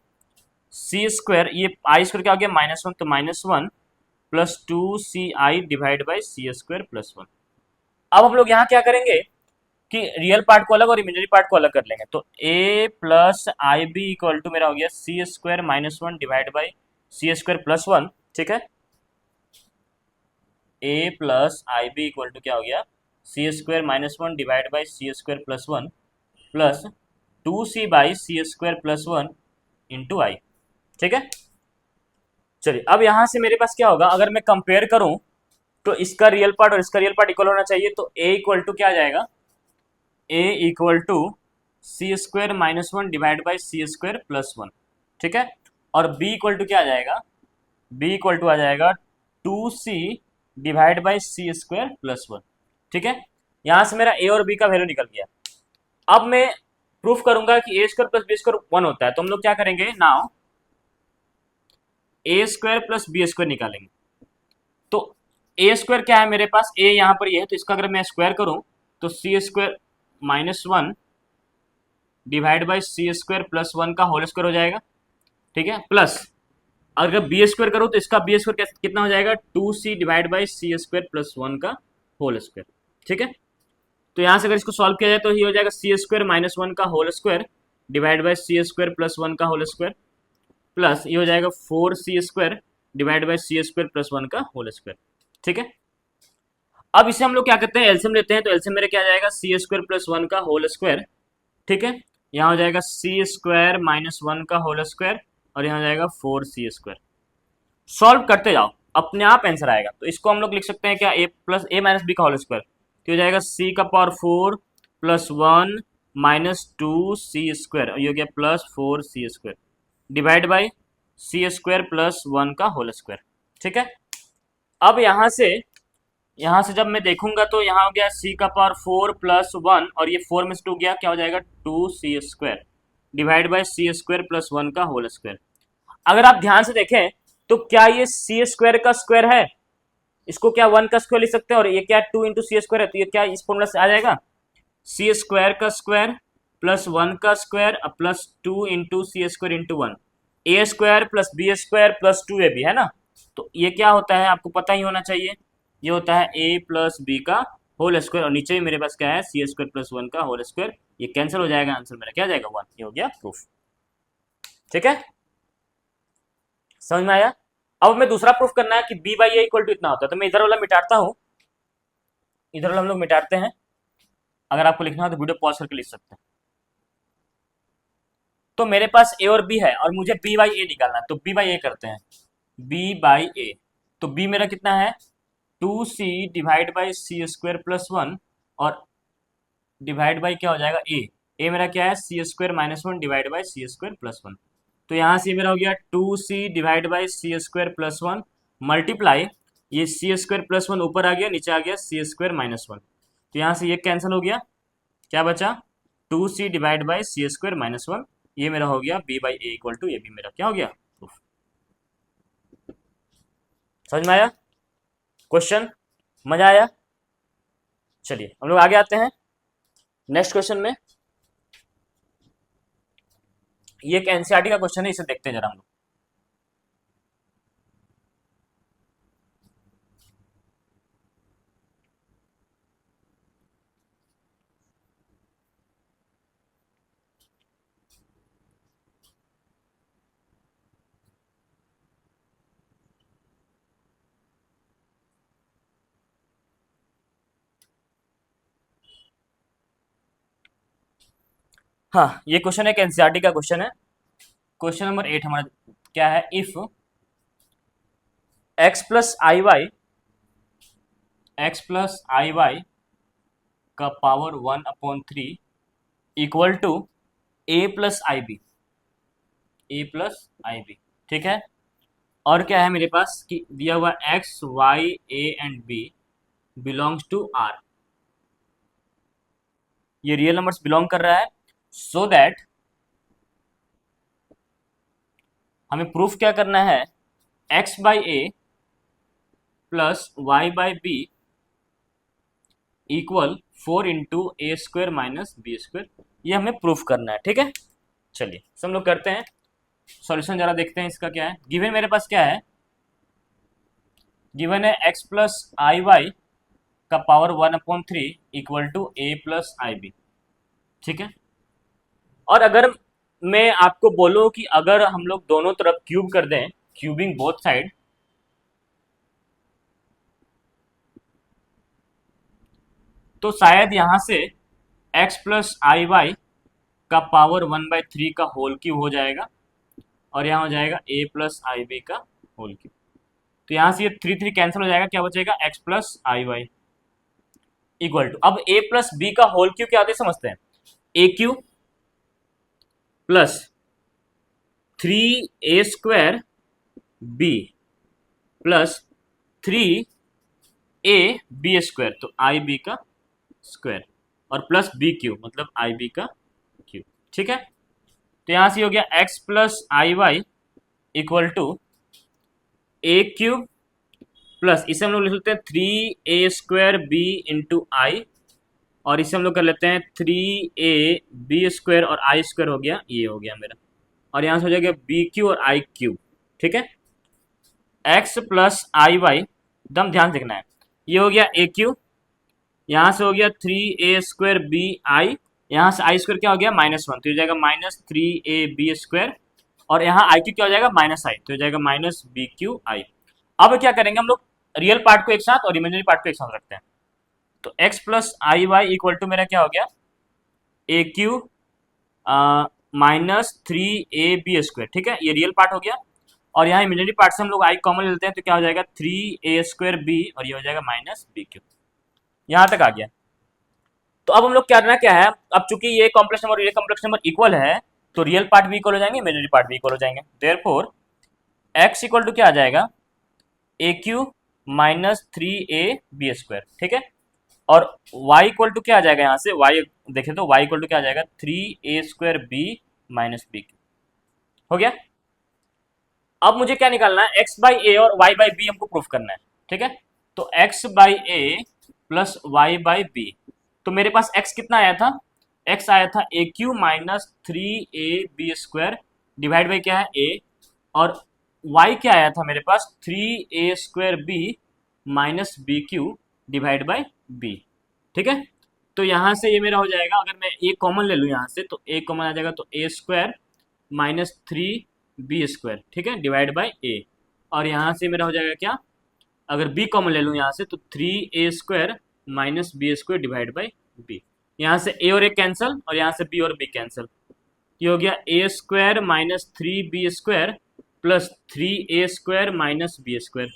c², ये आई² क्या हो गया, -1, तो -1 plus 2ci divide by c² plus 1। अब हम लोग यहाँ क्या करेंगे कि रियल पार्ट को अलग और इमेजिनरी पार्ट को अलग कर लेंगे। तो a plus I B equal to मेरा हो गया c² -1 divide by c² plus 1। ठीक है, a plus I B equal to क्या हो गया, c² -1 divide by c² plus 1 plus 2c by c² plus 1 into i. ठीक है, चलिए अब यहां से मेरे पास क्या होगा, अगर मैं कंपेयर करूं तो इसका रियल पार्ट और इसका रियल पार्ट इक्वल होना चाहिए। तो a इक्वल टू क्या आ जाएगा, a equal to c² -1 divide by c² plus 1। ठीक है, और b इक्वल टू क्या आ जाएगा, b इक्वल टू आ जाएगा 2c divide by c² plus 1। ठीक है, यहां से मेरा a और b का वैल्यू निकल गया। अब मैं प्रूफ करूंगा कि ए स्क्वायर प्लस बी स्क्वायर 1 होता है, तो हम लोग क्या करेंगे नाउ, ए स्क्वायर प्लस बी स्क्वायर निकालेंगे। तो ए स्क्वायर क्या है मेरे पास, ए यहाँ पर ये है, तो इसका अगर मैं स्क्वायर करूं तो c square minus one divide by C square plus one का होल स्क्वायर हो जाएगा, ठीक है। प्लस अगर बी स्क्वायर करूँ तो इसका बी स्क्वायर कितना हो जाएगा, 2c divide by C square plus one का होल स्क्वायर, ठीक है। तो यहाँ से अगर इसको सॉल्व किया जाए तो ये हो जाएगा सी स्क्वायर माइनस वन का whole square divide by C square plus one का होल स्क्वायर, प्लस ये हो जाएगा 4c² divide by C square plus one का होल स्क्वायर, ठीक है। अब इसे हम लोग क्या करते हैं, एलसीएम लेते हैं, तो एलसीएम मेरे क्या आ जाएगा, सी स्क्वायर प्लस वन का होल स्क्वायर, ठीक है। यहाँ हो जाएगा सी स्क्वायर माइनस वन का होल स्क्वायर और यहाँ हो जाएगा 4c²। सॉल्व करते जाओ, अपने आप आंसर आएगा। तो इसको हम लोग लिख सकते हैं क्या, ए प्लस ए माइनस बी का होल स्क्वायर, तो हो जाएगा सी का power 4 plus one minus 2c² और ये हो गया plus 4c² divide by C square plus one का होल स्क्वायर, ठीक है। अब यहाँ से जब मैं देखूंगा तो यहाँ हो गया सी का पावर 4 प्लस वन और ये 4 में से 2 गया, क्या हो जाएगा 2c² divide by C square plus one का होल स्क्वायर। अगर आप ध्यान से देखें तो क्या ये सी स्क्वायर का स्क्वायर है, इसको क्या वन का स्क्वायर लिख सकते हैं, और ये क्या 2 इंटू सी स्क्वायर है, तो ये क्या इस फॉर्मूला से आ जाएगा, सी स्क्वायर का स्क्वायर प्लस वन का square plus 2 into c square into one, a square plus B square plus 2ab है ना। तो ये क्या होता है आपको पता ही होना चाहिए, ये होता है a प्लस बी का होल स्क्वायर और नीचे भी मेरे पास क्या है सी स्क्वायर प्लस वन का होल स्क्वायर, ये कैंसिल हो जाएगा, आंसर मेरा क्या जाएगा 1, ये हो गया प्रूफ, ठीक है। समझ में आया। अब मैं दूसरा प्रूफ करना है कि b by A equal to इतना होता है, तो मैं इधर वाला मिटाता हूं, इधर वाला हम लोग मिटाते हैं। अगर आपको लिखना हो तो वीडियो पॉज करके लिख सकते हैं। तो मेरे पास a और b है और मुझे b बाई ए निकालना है, तो b बाई ए करते हैं, b बाई ए, तो b मेरा कितना है 2c divide by C square plus one और डिवाइड बाई क्या हो जाएगा ए मेरा क्या है c square minus one divide by C square plus one. तो यहाँ से मेरा हो गया 2c divide by C square plus one multiply ये सी स्क्वायर प्लस वन ऊपर आ गया, नीचे आ गया सी स्क्वायर माइनस वन, तो यहाँ से ये कैंसिल हो गया, क्या बचा 2c divide by C square minus one, ये मेरा हो गया b by A equal to ये भी मेरा क्या हो गया प्रूफ। समझ में आया क्वेश्चन, मजा आया। चलिए हम लोग आगे आते हैं नेक्स्ट क्वेश्चन में। ये एक एनसीईआरटी का क्वेश्चन है, इसे देखते हैं जरा हम लोग। हाँ ये क्वेश्चन एक एनसीईआरटी का क्वेश्चन है। क्वेश्चन नंबर 8 हमारा क्या है, if x plus I Y का power 1/3 equal to a plus I B, ठीक है। और क्या है मेरे पास कि दिया हुआ x y a and b belongs to r, ये रियल नंबर्स बिलोंग कर रहा है, सो दैट हमें प्रूफ क्या करना है, x by A plus Y by B equal 4 into A square minus B square, ये हमें प्रूफ करना है, ठीक है। चलिए सब लोग करते हैं, सॉल्यूशन जरा देखते हैं इसका क्या है। गिवन मेरे पास क्या है, गिवन है x प्लस आई वाई का power 1/3 equal to a plus I B, ठीक है। और अगर मैं आपको बोलूं कि अगर हम लोग दोनों तरफ क्यूब कर दें, क्यूबिंग बोथ साइड, तो शायद यहां से x प्लस आई वाई का पावर 1/3 का होल क्यूब हो जाएगा और यहाँ हो जाएगा a प्लस आई बी का होल क्यूब। तो यहाँ से ये 3 कैंसिल हो जाएगा, क्या बचेगा x plus I Y equal to, अब a प्लस बी का होल क्यूब क्या होता है समझते हैं, a cube plus 3a² b plus 3ab², तो आई बी का स्क्वायर और प्लस बी क्यूब मतलब आई बी का क्यूब, ठीक है। तो यहां से हो गया x plus I Y equal to A cube plus, इसे हम लोग लिख लेते हैं 3a² b इंटू आई, और इसे हम लोग कर लेते हैं 3a b² और i² हो गया, ये हो गया मेरा, और यहाँ से हो जाएगा बी क्यू और आई क्यू। ठीक है, x प्लस आई वाई, एकदम ध्यान से देखना है, ये हो गया ए क्यू, यहाँ से हो गया 3a²b, यहाँ से i² क्या हो गया -1, तो हो जाएगा -3ab², और यहाँ आई क्यू क्या हो जाएगा -i, तो हो जाएगा -bqi। अब क्या करेंगे हम लोग, रियल पार्ट को एक साथ और इमेजिनरी पार्ट को एक साथ रखते हैं। तो x plus I Y equal to मेरा क्या हो गया, ए क्यू -3ab²। ठीक है, ये रियल पार्ट हो गया, और यहाँ इमेजिनरी पार्ट से हम लोग आई कॉमन लेते हैं, तो क्या हो जाएगा 3a²b, और ये हो जाएगा -bq। यहाँ तक आ गया। तो अब हम लोग करना क्या है, अब चूंकि ये कॉम्प्लेक्स नंबर और ये कॉम्प्लेक्स नंबर इक्वल है, तो रियल पार्ट भी इक्वल हो जाएंगे, इमेजिनरी पार्ट भी इक्वल हो जाएंगे। देयरफॉर x इक्वल टू क्या आ जाएगा, ए क्यू -3ab²। ठीक है, और y इक्वल टू क्या आ जाएगा, यहाँ से y देखें तो y इक्वल टू क्या आ जाएगा 3a²b -bq। हो गया। अब मुझे क्या निकालना है, x बाई ए और y बाई बी हमको प्रूफ करना है। ठीक है, तो x by A plus y by B, तो मेरे पास x कितना आया था, x आया था ए क्यू -3ab² डिवाइड बाई क्या है a, और y क्या आया था मेरे पास 3a²b -bq divide by b। ठीक है, तो यहाँ से ये मेरा हो जाएगा, अगर मैं a कॉमन ले लूँ यहाँ से, तो a कॉमन आ जाएगा, तो a² -3b²। ठीक है, डिवाइड बाई a, और यहाँ से मेरा हो जाएगा क्या, अगर b कॉमन ले लूँ यहाँ से, तो 3a² -b² divide by b। यहाँ से a और a कैंसिल, और यहाँ से b और b कैंसिल, ये हो गया a² -3b² plus 3a² -b²।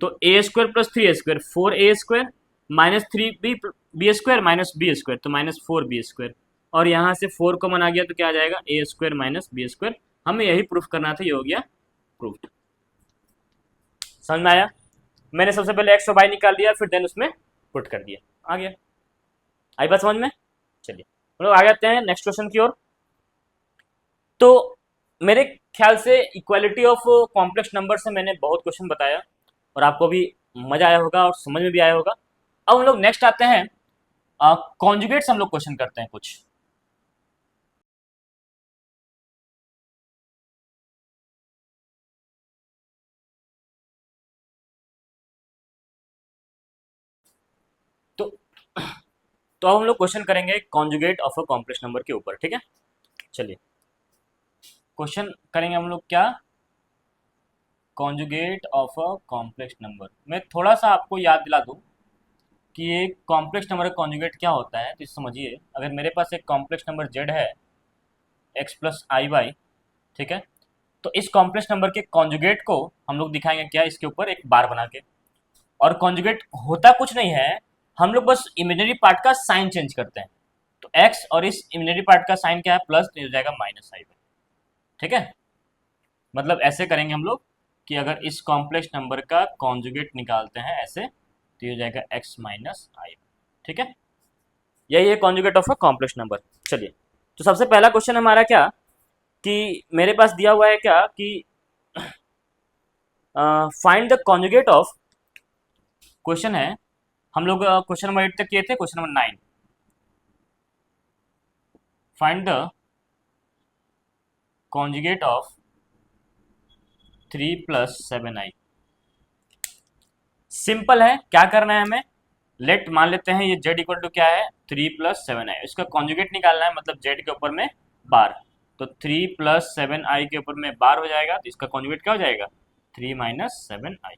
तो a² plus 3a² 4a² -3b² -b², तो -4b², और यहाँ से 4 कॉमन आ गया, तो क्या आ जाएगा a² -b²। हमें यही प्रूफ करना था, ये हो गया प्रूफ। समझ में आया, मैंने सबसे पहले x और y निकाल दिया, फिर देन उसमें पुट कर दिया, आ गया। आई बात समझ में। चलिए हम लोग आ जाते हैं नेक्स्ट क्वेश्चन की ओर। तो मेरे ख्याल से इक्वालिटी ऑफ कॉम्प्लेक्स नंबर से मैंने बहुत क्वेश्चन बताया, और आपको भी मजा आया होगा और समझ में भी आया होगा। अब हम लोग नेक्स्ट आते हैं, कॉन्जुगेट्स हम लोग क्वेश्चन करते हैं कुछ। तो तो अब हम लोग क्वेश्चन करेंगे conjugate of a complex number के ऊपर। ठीक है, चलिए क्वेश्चन करेंगे हम लोग क्या, conjugate of a complex number. मैं थोड़ा सा आपको याद दिला दूं कि एक कॉम्प्लेक्स नंबर का कॉन्जुगेट क्या होता है, तो समझिए, अगर मेरे पास एक कॉम्प्लेक्स नंबर z है x प्लस आई वाई, ठीक है, तो इस कॉम्प्लेक्स नंबर के कॉन्जुगेट को हम लोग दिखाएंगे क्या, इसके ऊपर एक बार बना के। और कॉन्जुगेट होता कुछ नहीं है, हम लोग बस इमेजिनरी पार्ट का साइन चेंज करते हैं। तो x और इस इमेजिनरी पार्ट का साइन क्या है, प्लस, तो हो जाएगा -i। ठीक है, मतलब ऐसे करेंगे हम लोग कि अगर इस कॉम्प्लेक्स नंबर का कॉन्जुगेट निकालते हैं ऐसे, तो ये हो जाएगा x -i। ठीक है, यही है conjugate of a complex number. चलिए, तो सबसे पहला क्वेश्चन हमारा क्या, कि मेरे पास दिया हुआ है क्या, कि find the conjugate of, question है, हम लोग क्वेश्चन नंबर 8 तक किए थे, question number 9, find the conjugate of 3 + 7i। Simple है, क्या करना है हमें, लेट मान लेते हैं ये z इक्वल टू क्या है 3 + 7i, इसका कॉन्जुगेट निकालना है, मतलब z के ऊपर में बार, तो 3 + 7i के ऊपर में बार हो जाएगा, तो इसका कॉन्जुगेट क्या हो जाएगा 3 - 7i।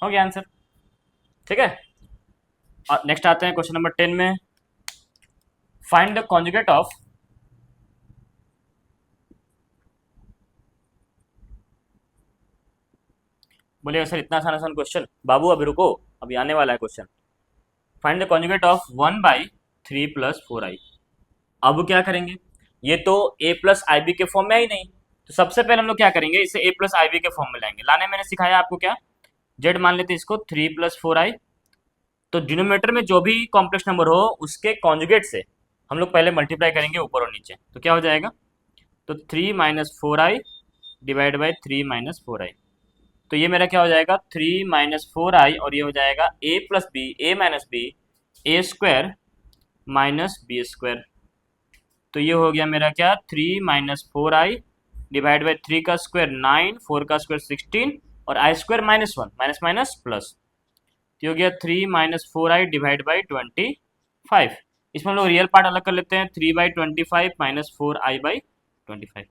हो गया आंसर। ठीक है, और नेक्स्ट आते हैं क्वेश्चन नंबर 10 में, फाइंड द कॉन्जुगेट ऑफ, बोलिएगा सर इतना आसान आसान क्वेश्चन, बाबू अभी रुको, अभी आने वाला है question. Find the conjugate of 1/3 + 4i। अब क्या करेंगे, ये तो a + ib के फॉर्म में आई नहीं, तो सबसे पहले हम लोग क्या करेंगे, इसे a + ib के फॉर्म में लाएंगे। लाने मैंने सिखाया आपको क्या, z मान लेते हैं इसको 3 + 4i, तो डिनोमिनेटर में जो भी कॉम्प्लेक्स नंबर हो उसके कॉन्जुगेट से हम लोग पहले मल्टीप्लाई करेंगे ऊपर और नीचे, तो क्या हो जाएगा, तो 3 - 4i डिवाइड बाई 3 - 4i। तो ये मेरा क्या हो जाएगा, 3 - 4i, और ये हो जाएगा a square minus B square. तो ये हो गया मेरा क्या, 3 - 4i डिवाइड बाई 3 का स्क्वायर 9, 4 का स्क्वायर 16, और आई स्क्वायर -1, माइनस माइनस प्लस। तो हो गया 3 - 4i डिवाइड बाई 25। इसमें हम लोग रियल पार्ट अलग कर लेते हैं, 3/25 -4i/25।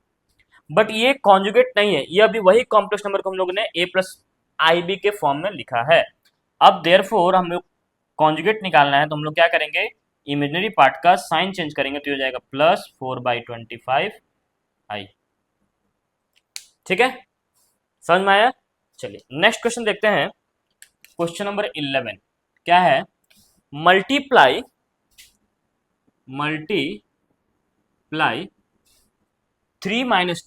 बट ये कॉन्जुगेट नहीं है, ये अभी वही कॉम्प्लेक्स नंबर को हम लोग ने a प्लस आई बी के फॉर्म में लिखा है। अब देयरफॉर हम लोग कॉन्जुगेट निकालना है, तो हम लोग क्या करेंगे, इमेजिनरी पार्ट का साइन चेंज करेंगे, तो ये हो जाएगा +4/25i। ठीक है, समझ में आया। चलिए नेक्स्ट क्वेश्चन देखते हैं। क्वेश्चन नंबर 11 क्या है, multiply 3 -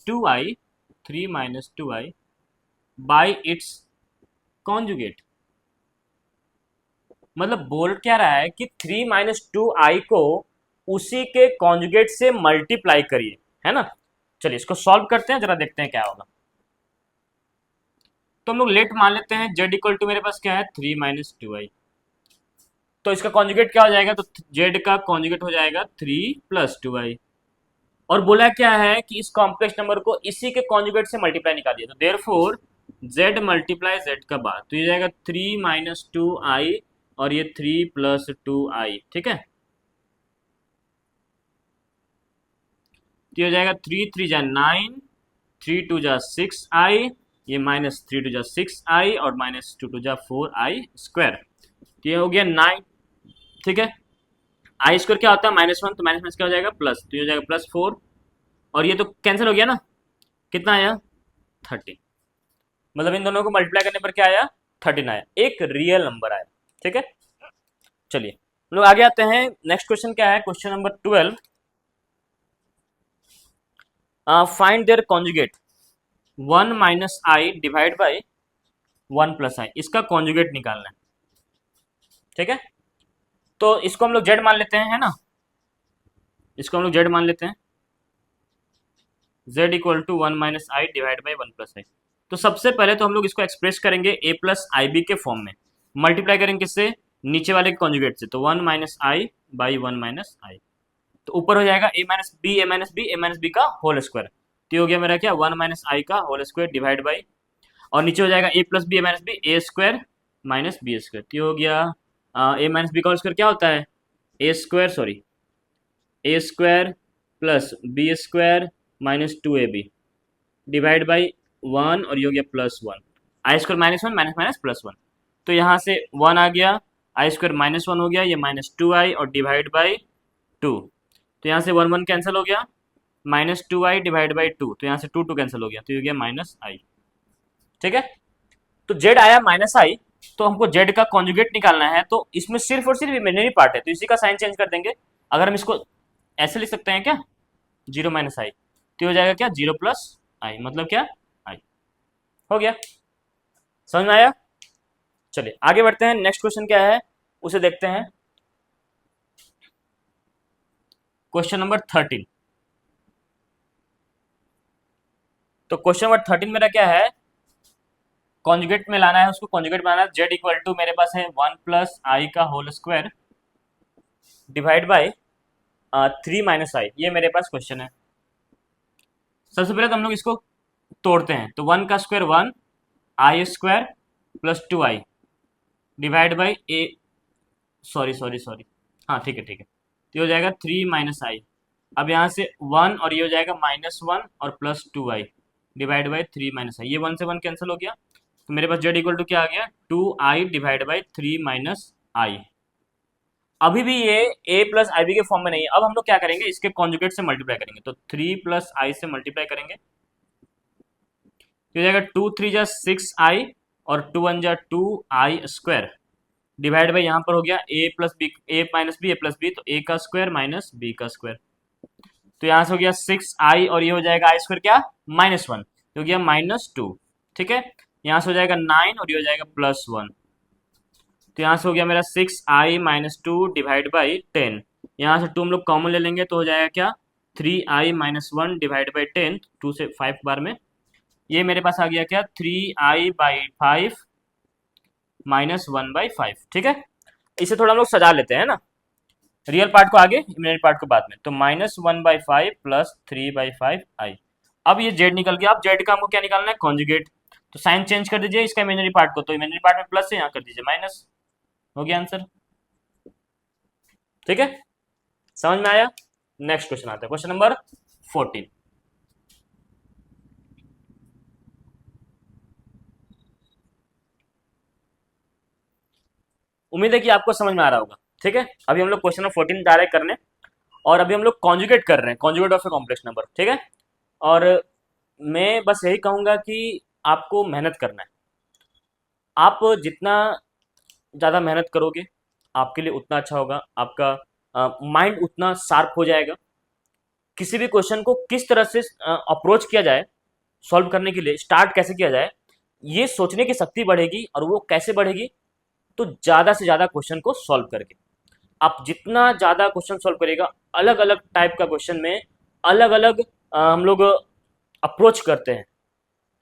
2i by its conjugate. मतलब बोल क्या रहा है कि 3 - 2i को उसी के कॉन्जुगेट से मल्टीप्लाई करिए, है ना। चलिए इसको सॉल्व करते हैं, जरा देखते हैं क्या होगा। तो हम लोग लेट मान लेते हैं, z इक्वल टू मेरे पास क्या है, 3 - 2i। तो इसका कॉन्जुगेट क्या हो जाएगा, तो z का कॉन्जुगेट हो जाएगा 3 + 2i। और बोला क्या है कि इस कॉम्प्लेक्स नंबर को इसी के कॉन्जुगेट से मल्टीप्लाई निकालिए, तो देयरफॉर z मल्टीप्लाई z का बार, तो ये जाएगा 3 - 2i, और ये 3 + 2i। ठीक है, तो ये हो जाएगा 3 × 3 = 9, 3 × 2 = 6i, ये -3 × 2 = 6i, और -2 × 2 = 4i²। तो ये हो गया 9। ठीक है, आई स्क्वायर क्या होता है, -1, तो माइनस क्या हो जाएगा, प्लस, तो ये हो जाएगा +4, और ये तो कैंसिल हो गया ना, कितना आया, 13। मतलब इन दोनों को मल्टीप्लाई करने पर क्या आया, 13 आया, एक रियल नंबर आया। ठीक है, चलिए हम लोग आगे आते हैं। नेक्स्ट क्वेश्चन क्या है, question number 12, find their conjugate 1 - i divide by 1 + i। इसका कॉन्जुगेट निकालना है। ठीक है, तो इसको हम लोग जेड मान लेते हैं, है ना, इसको हम लोग जेड मान लेते हैं, z equal to 1 - i divide by 1 + i। तो सबसे पहले तो हम लोग इसको एक्सप्रेस करेंगे a प्लस आई बी के फॉर्म में, मल्टीप्लाई करेंगे किससे, नीचे वाले के कॉन्जुगेट से, तो 1 - i बाई 1 - i। तो ऊपर हो जाएगा a - b का होल स्क्वायर। तो हो गया मेरा क्या, 1 - i का होल स्क्वायर डिवाइड बाई, और नीचे हो जाएगा a + b a square minus B square. तो हो गया a - b का होल स्क्वायर क्या होता है, a square plus B square -2ab divide by 1, और ये हो गया +1, आई स्क्वायर -1 माइनस +1। तो यहाँ से 1 आ गया, आई स्क्वायर -1 हो गया, ये -2i, और डिवाइड बाई 2। तो यहाँ से 1 1 कैंसिल हो गया, -2i डिवाइड बाई 2, तो यहाँ से 2 2 कैंसिल हो गया, तो ये हो गया -i। ठीक है, तो z आया -i, तो हमको z का कॉन्जुगेट निकालना है, तो इसमें सिर्फ और सिर्फ इमेजिनरी पार्ट है, तो इसी का साइन चेंज कर देंगे। अगर हम इसको ऐसे लिख सकते हैं क्या, 0 - i, तो हो जाएगा क्या, 0 + i, मतलब क्या, i। हो गया, समझ में आया। चलिए आगे बढ़ते हैं, नेक्स्ट क्वेश्चन क्या है उसे देखते हैं। Question number 13। तो क्वेश्चन नंबर 13 मेरा क्या है, कॉन्जुगेट में लाना है, उसको कॉन्जुगेट बनाना है। z इक्वल टू मेरे पास है 1 + i का whole square divide by 3 - i, ये मेरे पास क्वेश्चन है। सबसे पहले तो हम लोग इसको तोड़ते हैं, तो 1 का square 1, i² + 2i divide by A, sorry, हाँ ठीक है ठीक है, तो ये हो जाएगा 3 - i। अब यहाँ से 1, और ये हो जाएगा -1 और +2i डिवाइड बाई 3 - i, ये 1 से 1 कैंसिल हो गया, तो मेरे पास z इक्वल टू क्या आ गया, 2i डिवाइड बाई 3 - i। अभी भी ये a प्लस आई बी के फॉर्म में नहीं है। अब हम लोग क्या करेंगे, इसके कॉन्जुगेट से मल्टीप्लाई करेंगे, तो 3 + i से मल्टीप्लाई करेंगे, तो हो जाएगा 2 3 = 6i, और 2 1 = 2i² डिवाइड बाई, यहाँ पर हो गया a + b a तो a का स्क्वायर माइनस b का स्क्वायर। तो यहाँ से हो गया 6i, और ये हो जाएगा i² क्या, -1, तो हो गया -2। ठीक है, यहाँ से हो जाएगा 9, और ये हो जाएगा +1, तो यहाँ से हो गया मेरा 6i - 2 डिवाइड बाई 10, यहाँ से 2 हम लोग कॉमन ले लेंगे तो हो जाएगा क्या, 3i-1 डिवाइड बाई 10, 2 से 5 बार में, ये मेरे पास आ गया क्या, 3i/5 -1/5। ठीक है, इसे थोड़ा हम लोग सजा लेते हैं ना, रियल पार्ट को आगे, इमेजिनरी पार्ट को बाद में। तो -1/5 प्लस 3/5i। अब ये जेड निकल गया। अब जेड का हमको क्या निकालना है, कॉन्जुगेट। तो साइन चेंज कर दीजिए इसका इमेजिनरी पार्ट को, तो इमेजिनरी पार्ट में प्लस से यहाँ कर दीजिए माइनस, हो गया आंसर। ठीक है, समझ में आया। नेक्स्ट क्वेश्चन आता है, क्वेश्चन नंबर 14। उम्मीद है कि आपको समझ में आ रहा होगा। ठीक है, अभी हम लोग क्वेश्चन नंबर 14 डायरेक्ट करने, और अभी हम लोग कॉन्जुगेट कर रहे हैं, conjugate of a complex number. ठीक है, और मैं बस यही कहूंगा कि आपको मेहनत करना है। आप जितना ज़्यादा मेहनत करोगे आपके लिए उतना अच्छा होगा, आपका माइंड उतना शार्प हो जाएगा। किसी भी क्वेश्चन को किस तरह से अप्रोच किया जाए, सॉल्व करने के लिए स्टार्ट कैसे किया जाए, ये सोचने की शक्ति बढ़ेगी। और वो कैसे बढ़ेगी, तो ज़्यादा से ज़्यादा क्वेश्चन को सॉल्व करके। आप जितना ज़्यादा क्वेश्चन सॉल्व करेगा, अलग अलग टाइप का क्वेश्चन में अलग अलग हम लोग अप्रोच करते हैं,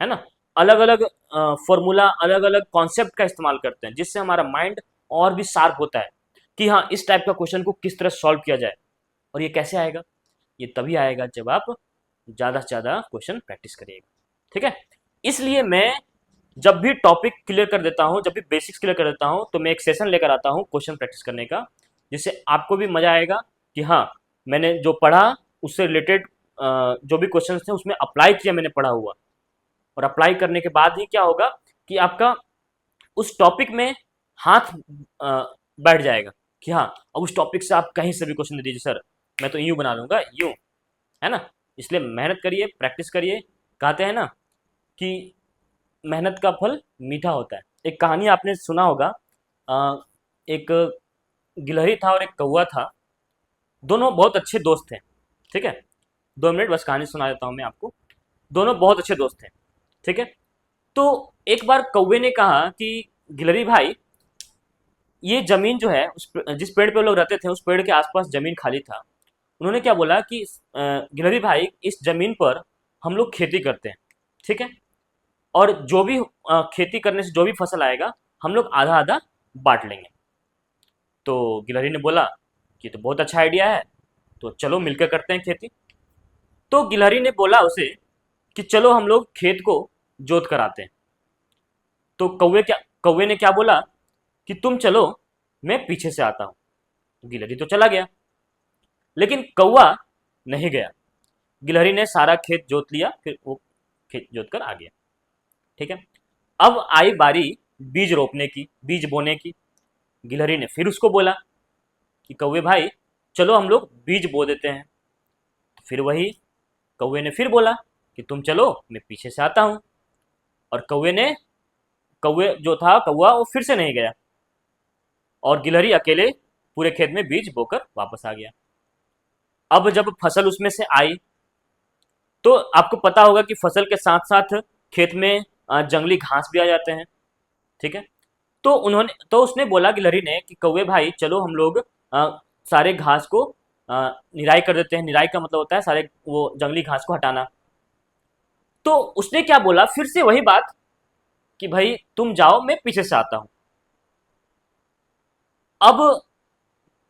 है ना, अलग अलग फॉर्मूला, अलग अलग कॉन्सेप्ट का इस्तेमाल करते हैं, जिससे हमारा माइंड और भी शार्प होता है कि हाँ, इस टाइप का क्वेश्चन को किस तरह सॉल्व किया जाए। और ये कैसे आएगा, ये तभी आएगा जब आप ज़्यादा से ज़्यादा क्वेश्चन प्रैक्टिस करिएगा। ठीक है, इसलिए मैं जब भी टॉपिक क्लियर कर देता हूँ, जब भी बेसिक्स क्लियर कर देता हूँ, तो मैं एक सेशन लेकर आता हूँ क्वेश्चन प्रैक्टिस करने का, जिससे आपको भी मजा आएगा कि हाँ, मैंने जो पढ़ा उससे रिलेटेड जो भी क्वेश्चन थे उसमें अप्लाई किया मैंने पढ़ा हुआ। और अप्लाई करने के बाद ही क्या होगा कि आपका उस टॉपिक में हाथ बैठ जाएगा कि हाँ, अब उस टॉपिक से आप कहीं से भी क्वेश्चन दे दीजिए सर, मैं तो यूं बना लूंगा, यूं, है ना। इसलिए मेहनत करिए, प्रैक्टिस करिए। कहते हैं ना कि मेहनत का फल मीठा होता है। एक कहानी आपने सुना होगा, एक गिलहरी था और एक कौवा था, दोनों बहुत अच्छे दोस्त थे। ठीक है, 2 मिनट बस कहानी सुना देता हूँ मैं आपको। दोनों बहुत अच्छे दोस्त थे। ठीक है, तो एक बार कौवे ने कहा कि गिलहरी भाई, ये जमीन जो है, जिस पेड़ पे वो लोग रहते थे उस पेड़ के आसपास जमीन खाली था। उन्होंने क्या बोला कि गिलहरी भाई, इस जमीन पर हम लोग खेती करते हैं। ठीक है, और जो भी खेती करने से जो भी फसल आएगा हम लोग आधा आधा बांट लेंगे। तो गिलहरी ने बोला कि तो बहुत अच्छा आइडिया है, तो चलो मिलकर करते हैं खेती। तो गिलहरी ने बोला उसे कि चलो हम लोग खेत को जोत कर आते हैं। तो कौवे ने क्या बोला कि तुम चलो, मैं पीछे से आता हूँ। तो गिलहरी तो चला गया, लेकिन कौवा नहीं गया। गिलहरी ने सारा खेत जोत लिया, फिर वो खेत जोत कर आ गया। ठीक है, अब आई बारी बीज रोपने की, बीज बोने की। गिलहरी ने फिर उसको बोला कि कौवे भाई, चलो हम लोग बीज बो देते हैं। तो फिर वही कौवे ने फिर बोला कि तुम चलो, मैं पीछे से आता हूँ। और कौवे जो था कौवा, वो फिर से नहीं गया, और गिलहरी अकेले पूरे खेत में बीज बोकर वापस आ गया। अब जब फसल उसमें से आई, तो आपको पता होगा कि फसल के साथ साथ खेत में जंगली घास भी आ जाते हैं। ठीक है, तो उसने बोला गिलहरी ने कि कौवे भाई, चलो हम लोग सारे घास को निराई कर देते हैं। निराई का मतलब होता है सारे वो जंगली घास को हटाना। तो उसने क्या बोला, फिर से वही बात कि भाई तुम जाओ, मैं पीछे से आता हूं। अब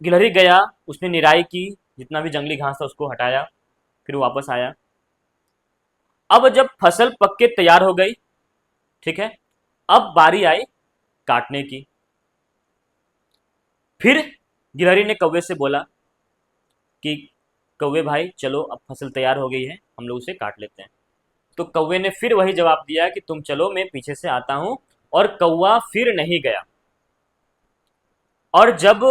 गिलहरी गया, उसने निराई की, जितना भी जंगली घास था उसको हटाया, फिर वापस आया। अब जब फसल पक के तैयार हो गई, ठीक है, अब बारी आई काटने की। फिर गिलहरी ने कौवे से बोला कि कौवे भाई, चलो अब फसल तैयार हो गई है, हम लोग उसे काट लेते हैं। तो कौवे ने फिर वही जवाब दिया कि तुम चलो, मैं पीछे से आता हूं। और कौवा फिर नहीं गया। और जब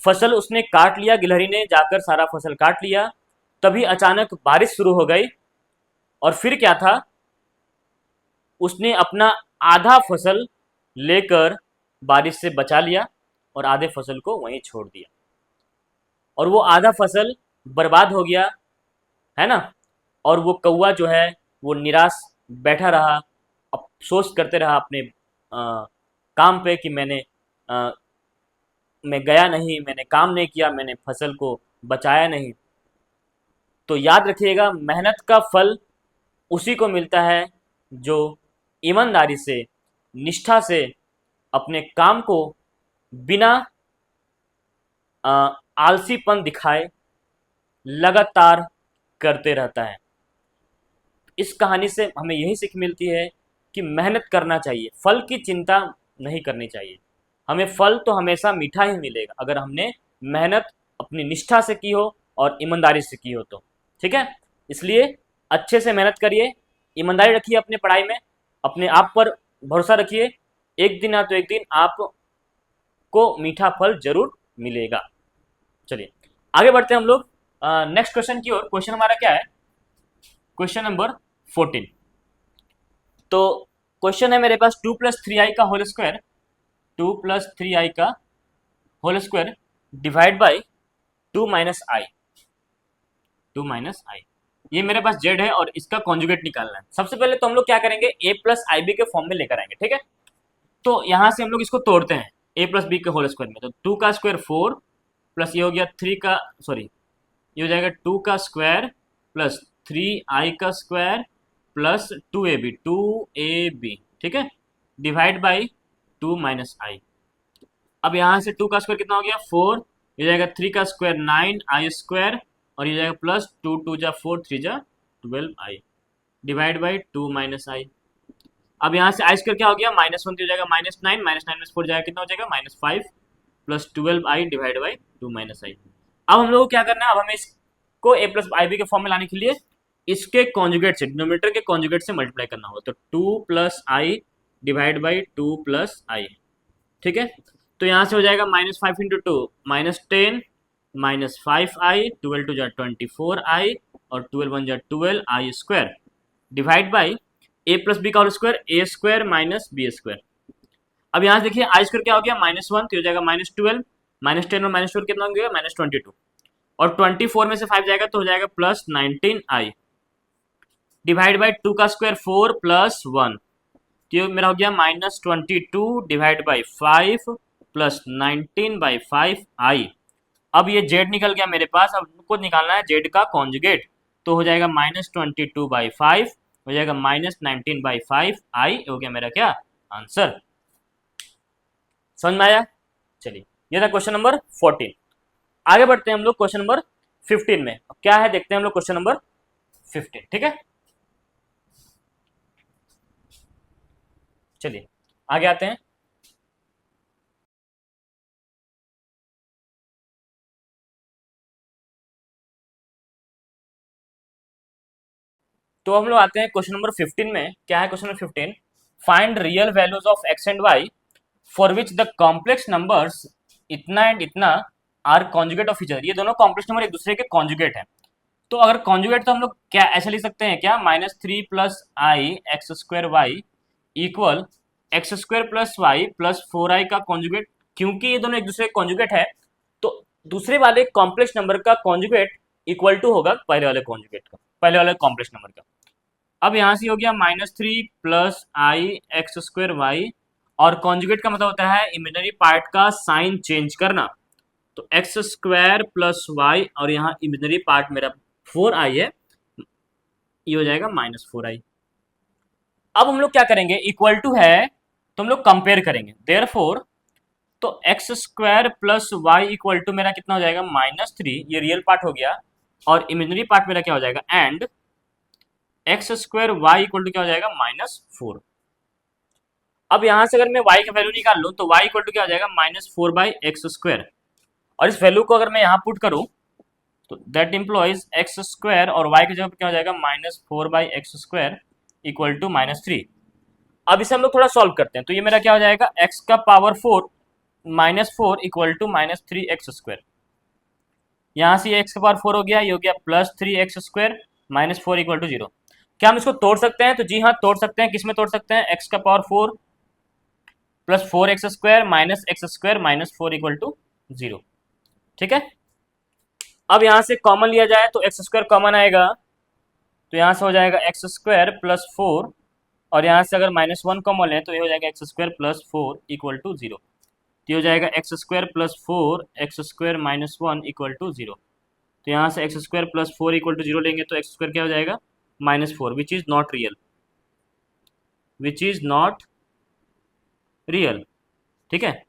फसल उसने काट लिया, गिलहरी ने जाकर सारा फसल काट लिया, तभी अचानक बारिश शुरू हो गई। और फिर क्या था, उसने अपना आधा फसल लेकर बारिश से बचा लिया और आधे फसल को वहीं छोड़ दिया। और वो आधा फसल बर्बाद हो गया, है ना। और वो कौवा जो है वो निराश बैठा रहा, अफसोस करते रहा अपने काम पे कि मैंने मैं गया नहीं, मैंने काम नहीं किया, मैंने फसल को बचाया नहीं, तो याद रखिएगा मेहनत का फल उसी को मिलता है जो ईमानदारी से, निष्ठा से अपने काम को बिना आलसीपन दिखाए लगातार करते रहता है। इस कहानी से हमें यही सीख मिलती है कि मेहनत करना चाहिए, फल की चिंता नहीं करनी चाहिए। हमें फल तो हमेशा मीठा ही मिलेगा अगर हमने मेहनत अपनी निष्ठा से की हो और ईमानदारी से की हो तो। ठीक है, इसलिए अच्छे से मेहनत करिए, ईमानदारी रखिए अपनी पढ़ाई में, अपने आप पर भरोसा रखिए, एक दिन ना तो एक दिन आपको मीठा फल जरूर मिलेगा। चलिए आगे बढ़ते हैं हम लोग नेक्स्ट क्वेश्चन की ओर। क्वेश्चन हमारा क्या है, क्वेश्चन नंबर 14। तो क्वेश्चन है मेरे पास 2+3i का होल स्क्वायर, 2+3i का whole square divide by 2 - i, 2 - i। ये मेरे पास z है और इसका कॉन्जुगेट निकालना है। सबसे पहले तो हम लोग क्या करेंगे, a+ib के फॉर्म में लेकर आएंगे। ठीक है, तो यहां से हम लोग इसको तोड़ते हैं a+b के होल स्क्वायर में। तो 2 का स्क्वायर 4 प्लस ये हो गया 3 का, सॉरी ये हो जाएगा 2 का स्क्वायर प्लस 3i का स्क्वायर प्लस 2ab, ठीक है, डिवाइड बाई 2 - i। अब यहाँ से 2 का स्क्वायर कितना हो गया 4, ये जाएगा 3 का स्क्वायर 9i स्क्वायर और ये जाएगा प्लस 2 2 जा 4 3 जा 12i डिवाइड बाई 2 - i। अब यहाँ से आई स्क्वायर क्या हो गया -1 हो जाएगा -9, -9 में 4 जाएगा कितना हो जाएगा -5 plus 12i divide by 2 - i। अब हम लोग को क्या करना है, अब हमें इसको a+ib के फॉर्म में लाने के लिए इसके कॉन्जुगेट से, डिनोमिनेटर के कॉन्जुगेट से मल्टीप्लाई करना होगा। तो 2 + i डिवाइड बाई 2 + i, ठीक है। तो यहाँ से हो जाएगा -5 × 2 -10 -5i, 12 2 जा 24i और 12 1 जा 12i square divide by a+b का whole square a square minus B square. अब यहाँ से देखिए आई स्क्वायर क्या हो गया -1, तो हो जाएगा -12, -10 और -12 कितना हो गया -22 और 24 में से 5 जाएगा तो हो जाएगा +19i डिवाइड बाई 2 का स्क्वायर 4 + 1, तो मेरा हो गया -22 डिवाइड बाई 5 प्लस 19/5i। अब ये z निकल गया मेरे पास, अब हमको निकालना है z का कॉन्जुगेट, तो हो जाएगा -22/5 हो जाएगा -19/5i, हो गया मेरा क्या आंसर। समझ में आया? चलिए ये था क्वेश्चन नंबर 14। आगे बढ़ते हैं हम लोग क्वेश्चन नंबर 15 में। क्या है देखते हैं हम लोग क्वेश्चन नंबर 15, ठीक है। चलिए आगे आते हैं। तो हम लोग आते हैं क्वेश्चन नंबर 15 में। क्या है question number 15, find real values of x and y for which the complex numbers इतना एंड इतना are conjugate of each other. ये दोनों कॉम्प्लेक्स नंबर एक दूसरे के कॉन्जुगेट हैं। तो अगर कॉन्जुगेट तो हम लोग क्या ऐसे लिख सकते हैं क्या, -3 + i x² y equal x² + y + 4i का कॉन्जुगेट। क्योंकि ये दोनों एक दूसरे के कॉन्जुगेट है तो दूसरे वाले कॉम्प्लेक्स नंबर का कॉन्जुगेट इक्वल टू होगा पहले वाले कॉन्जुगेट का, पहले वाले कॉम्प्लेक्स नंबर का। अब यहां से हो गया -3 + i x² y और कॉन्जुगेट का मतलब होता है इमेजिनरी पार्ट का साइन चेंज करना। तो x² + y और यहाँ इमेजिनरी पार्ट मेरा 4i है, ये हो जाएगा -4i। अब हम लोग क्या करेंगे, इक्वल टू है तो हम लोग कंपेयर करेंगे, देयरफॉर तो x² + y इक्वल टू मेरा कितना हो जाएगा -3, ये रियल पार्ट हो गया और इमेजिनरी पार्ट मेरा क्या हो जाएगा and x² y equal to क्या हो जाएगा -4। अब यहां से अगर मैं y का वैल्यू निकाल लूं तो y इक्वल टू क्या हो जाएगा -4/x²। और इस वैल्यू को अगर मैं यहाँ पुट करूं तो दैट इम्प्लॉइज x² और y की जगह पर क्या हो जाएगा -4/x² इक्वल टू -3। अब इसे हम लोग थोड़ा सॉल्व करते हैं तो ये मेरा क्या हो जाएगा x का पावर 4 -4 इक्वल टू -3x²। यहाँ से ये x का पावर 4 हो गया, ये हो गया +3x² -4 इक्वल टू 0। क्या हम इसको तोड़ सकते हैं? तो जी हाँ तोड़ सकते हैं। किस में तोड़ सकते हैं? x का power 4 + 4x² -x² -4 equal to 0, ठीक है। अब यहां से कॉमन लिया जाए तो x² कॉमन आएगा, तो यहां से हो जाएगा x² + 4 और यहां से अगर -1 कॉमन लें तो ये हो जाएगा x² + 4 इक्वल टू 0। तो ये हो जाएगा X square plus 4 x² minus 1 equal to 0। तो यहाँ से X square plus 4 equal to 0 लेंगे तो एक्स स्क्वायर क्या हो जाएगा -4, which is not real, which is not real. ठीक है,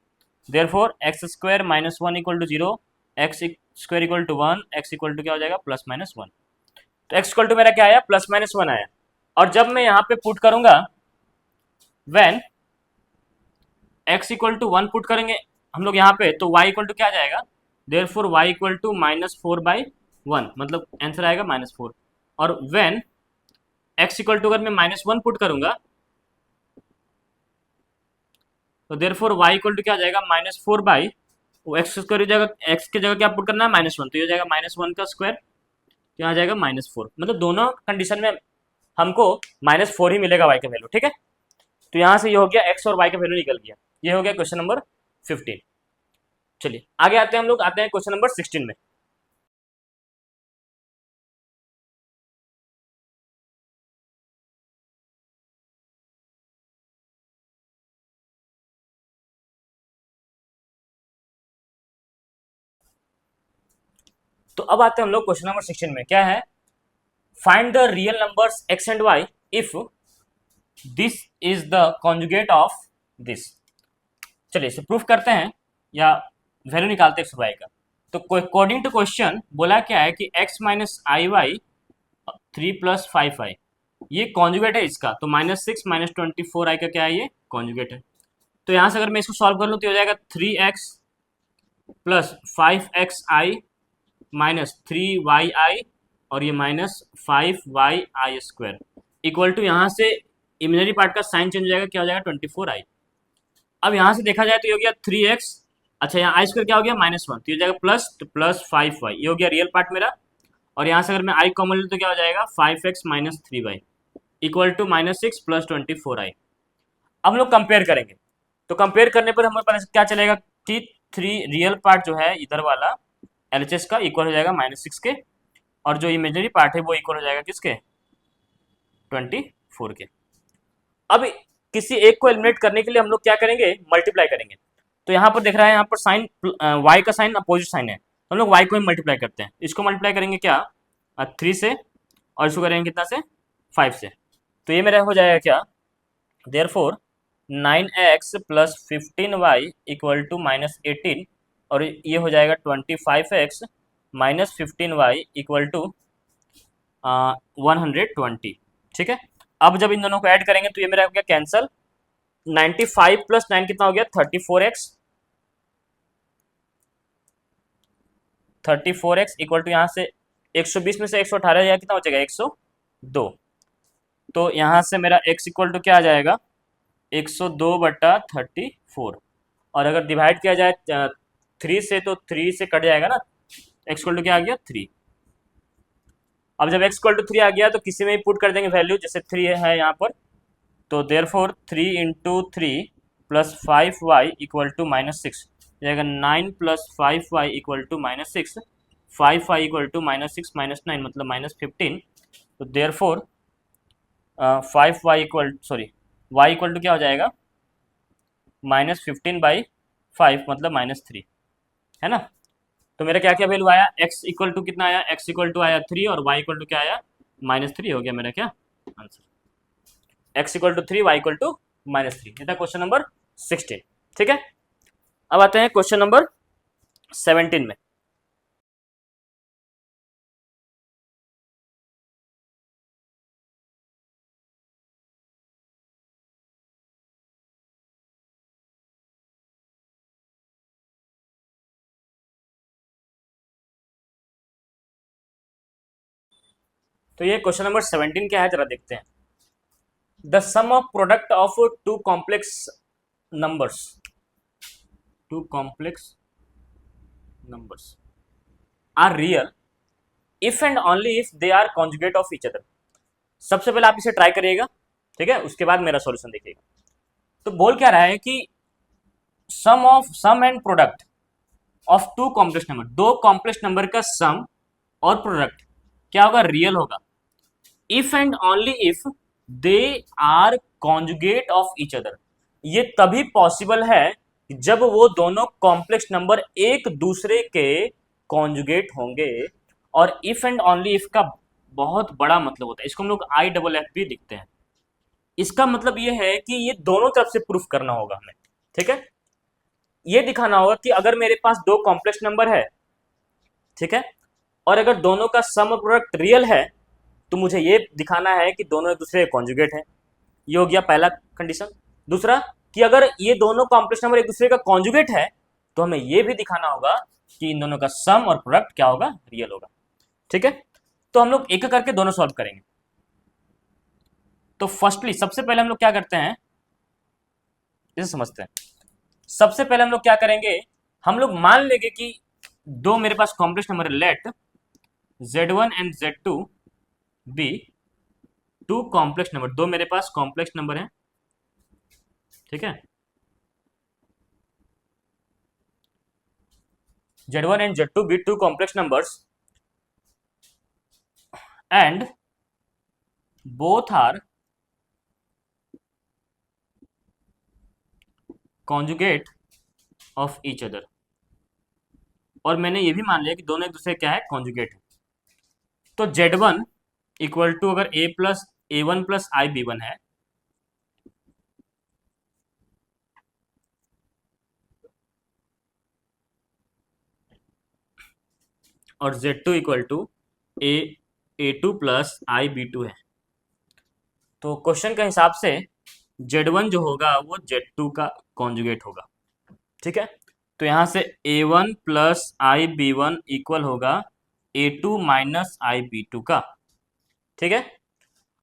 therefore X square minus 1 equal to 0, X square equal to 1, X equal to क्या हो जाएगा +-1। तो एक्स इक्वल टू मेरा क्या आया +-1 आया। और जब मैं यहाँ पे पुट करूंगा when x equal to 1 put करेंगे हम लोग यहाँ पे, तो y इक्वल टू क्या आ जाएगा, देयरफॉर y इक्वल टू -4/1, मतलब आंसर आएगा -4। और व्हेन x इक्वल टू अगर मैं -1 पुट करूंगा तो देयरफॉर y इक्वल टू क्या आ जाएगा -4 बाई एक्स स्क्वायर की जगह, x की जगह क्या पुट करना है -1, तो ये हो जाएगा -1 का स्क्वायर, तो यहाँ आ जाएगा -4। मतलब दोनों कंडीशन में हमको -4 ही मिलेगा y का वैल्यू। ठीक है, तो यहाँ से ये हो गया x और y का वैल्यू निकल गया। ये हो गया क्वेश्चन नंबर 15। चलिए आगे आते हैं, हम लोग आते हैं क्वेश्चन नंबर 16 में। तो अब आते हैं हम लोग क्वेश्चन नंबर 16 में, क्या है, find the real numbers x and y if this is the conjugate of this. चलिए इसे प्रूफ करते हैं या वैल्यू निकालते हैं x और y का। तो अकॉर्डिंग टू क्वेश्चन बोला क्या है कि x minus I Y 3 + 5i ये कॉन्जुगेट है इसका, तो -6 -24i का क्या है, ये कॉन्जुगेट है। तो यहाँ से अगर मैं इसको सॉल्व कर लूँ तो हो जाएगा 3x plus 5xi minus 3yi और ये -5yi² इक्वल टू, यहाँ से इमेजनरी पार्ट का साइन चेंज हो जाएगा, क्या हो जाएगा 24i। अब यहाँ से देखा जाए तो ये हो गया 3x, अच्छा यहाँ आई स्क्वायर क्या हो गया -1, तो ये हो जाएगा प्लस, तो +5y, ये हो गया रियल पार्ट मेरा। और यहाँ से अगर मैं i कॉमन लूँ तो क्या हो जाएगा 5x minus 3y equal to -6 + 24i। अब हम लोग कंपेयर करेंगे, तो कंपेयर करने पर हमें पता क्या चलेगा कि 3 रियल पार्ट जो है इधर वाला LHS का इक्वल हो जाएगा -6 के, और जो इमेजनरी पार्ट है वो इक्वल हो जाएगा किसके 24 के। अब किसी एक को एलिमिनेट करने के लिए हम लोग क्या करेंगे, मल्टीप्लाई करेंगे। तो यहाँ पर देख रहा है, यहाँ पर साइन y का साइन अपोजिट साइन है, तो हम लोग y को ही मल्टीप्लाई करते हैं। इसको मल्टीप्लाई करेंगे क्या 3 से, और इसको करेंगे कितना से 5 से, तो ये मेरा हो जाएगा क्या, therefore 9x plus 15y equal to -18, और ये हो जाएगा 25x minus 15y equal to 120। ठीक है, अब जब इन दोनों को ऐड करेंगे तो ये मेरा हो गया कैंसल, 95 + 9 कितना हो गया 34x इक्वल टू, यहाँ से 120 में से 118 जाएगा, कितना हो जाएगा 102। तो यहाँ से मेरा x इक्वल टू क्या आ जाएगा 102/34, और अगर डिवाइड किया जाए 3 से तो 3 से कट जाएगा ना, x इक्वल टू क्या आ गया 3। अब जब x इक्वल टू 3 आ गया तो किसी में ही पुट कर देंगे वैल्यू, जैसे 3 है यहाँ पर, तो देयरफॉर 3 × 3 + 5y इक्वल टू -6 जाएगा, 9 + 5y equal to -6, 5y equal to -6 - 9 मतलब -15। तो therefore 5y equal y equal to क्या हो जाएगा -15/5 मतलब -3, है ना। तो मेरा क्या क्या वैल्यू आया, x इक्वल टू कितना आया, x इक्वल टू आया 3 और y इक्वल टू क्या आया -3, हो गया मेरा क्या answer, x equal to 3 y equal to -3। ये था क्वेश्चन नंबर 16। ठीक है, अब आते हैं क्वेश्चन नंबर 17 में। तो ये क्वेश्चन नंबर 17 क्या है जरा देखते हैं। The sum of product of two complex numbers, two complex numbers are real if and only if they are conjugate of each other. सबसे पहले आप इसे ट्राई करिएगा, ठीक है, उसके बाद मेरा सॉल्यूशन देखिएगा। तो बोल क्या रहा है कि sum and product of two complex number, दो कॉम्प्लेक्स नंबर का सम और प्रोडक्ट क्या होगा, रियल होगा, if and only if they are conjugate of each other. ये तभी पॉसिबल है जब वो दोनों कॉम्प्लेक्स नंबर एक दूसरे के कॉन्जुगेट होंगे। और इफ एंड ओनली इफ का बहुत बड़ा मतलब होता है, इसको हम लोग आई डबल एफ भी लिखते हैं। इसका मतलब ये है कि ये दोनों तरफ से प्रूफ करना होगा हमें। ठीक है, ये दिखाना होगा कि अगर मेरे पास दो कॉम्प्लेक्स नंबर है, ठीक है, और अगर दोनों का सम प्रोडक्ट रियल है, तो मुझे ये दिखाना है कि दोनों एक दूसरे के कॉन्जुगेट है। ये हो गया पहला कंडीशन। दूसरा, कि अगर ये दोनों कॉम्प्लेक्स नंबर एक दूसरे का कॉन्जुगेट है, तो हमें ये भी दिखाना होगा कि इन दोनों का सम और प्रोडक्ट क्या होगा, रियल होगा। ठीक है, तो हम लोग एक एक करके दोनों सॉल्व करेंगे। तो फर्स्टली सबसे पहले हम लोग क्या करते हैं, इसे समझते हैं। सबसे पहले हम लोग क्या करेंगे, हम लोग मान लेंगे कि दो मेरे पास कॉम्प्लेक्स नंबर है, let Z1 and Z2 be two complex number. दो मेरे पास कॉम्प्लेक्स नंबर है, ठीक है। Z1 and Z2 be two complex numbers and both are conjugate of each other। और मैंने ये भी मान लिया कि दोनों एक दूसरे क्या है, कॉन्जुगेट है। तो Z1 इक्वल टू अगर A+A1 प्लस IB1 है, और Z2 equal to A2 plus IB2 है। तो क्वेश्चन के हिसाब से Z1 जो होगा वो Z2 का कॉन्जुगेट होगा। ठीक है, तो यहां से A1 प्लस IB1 इक्वल होगा A2 माइनस IB2 का। ठीक है,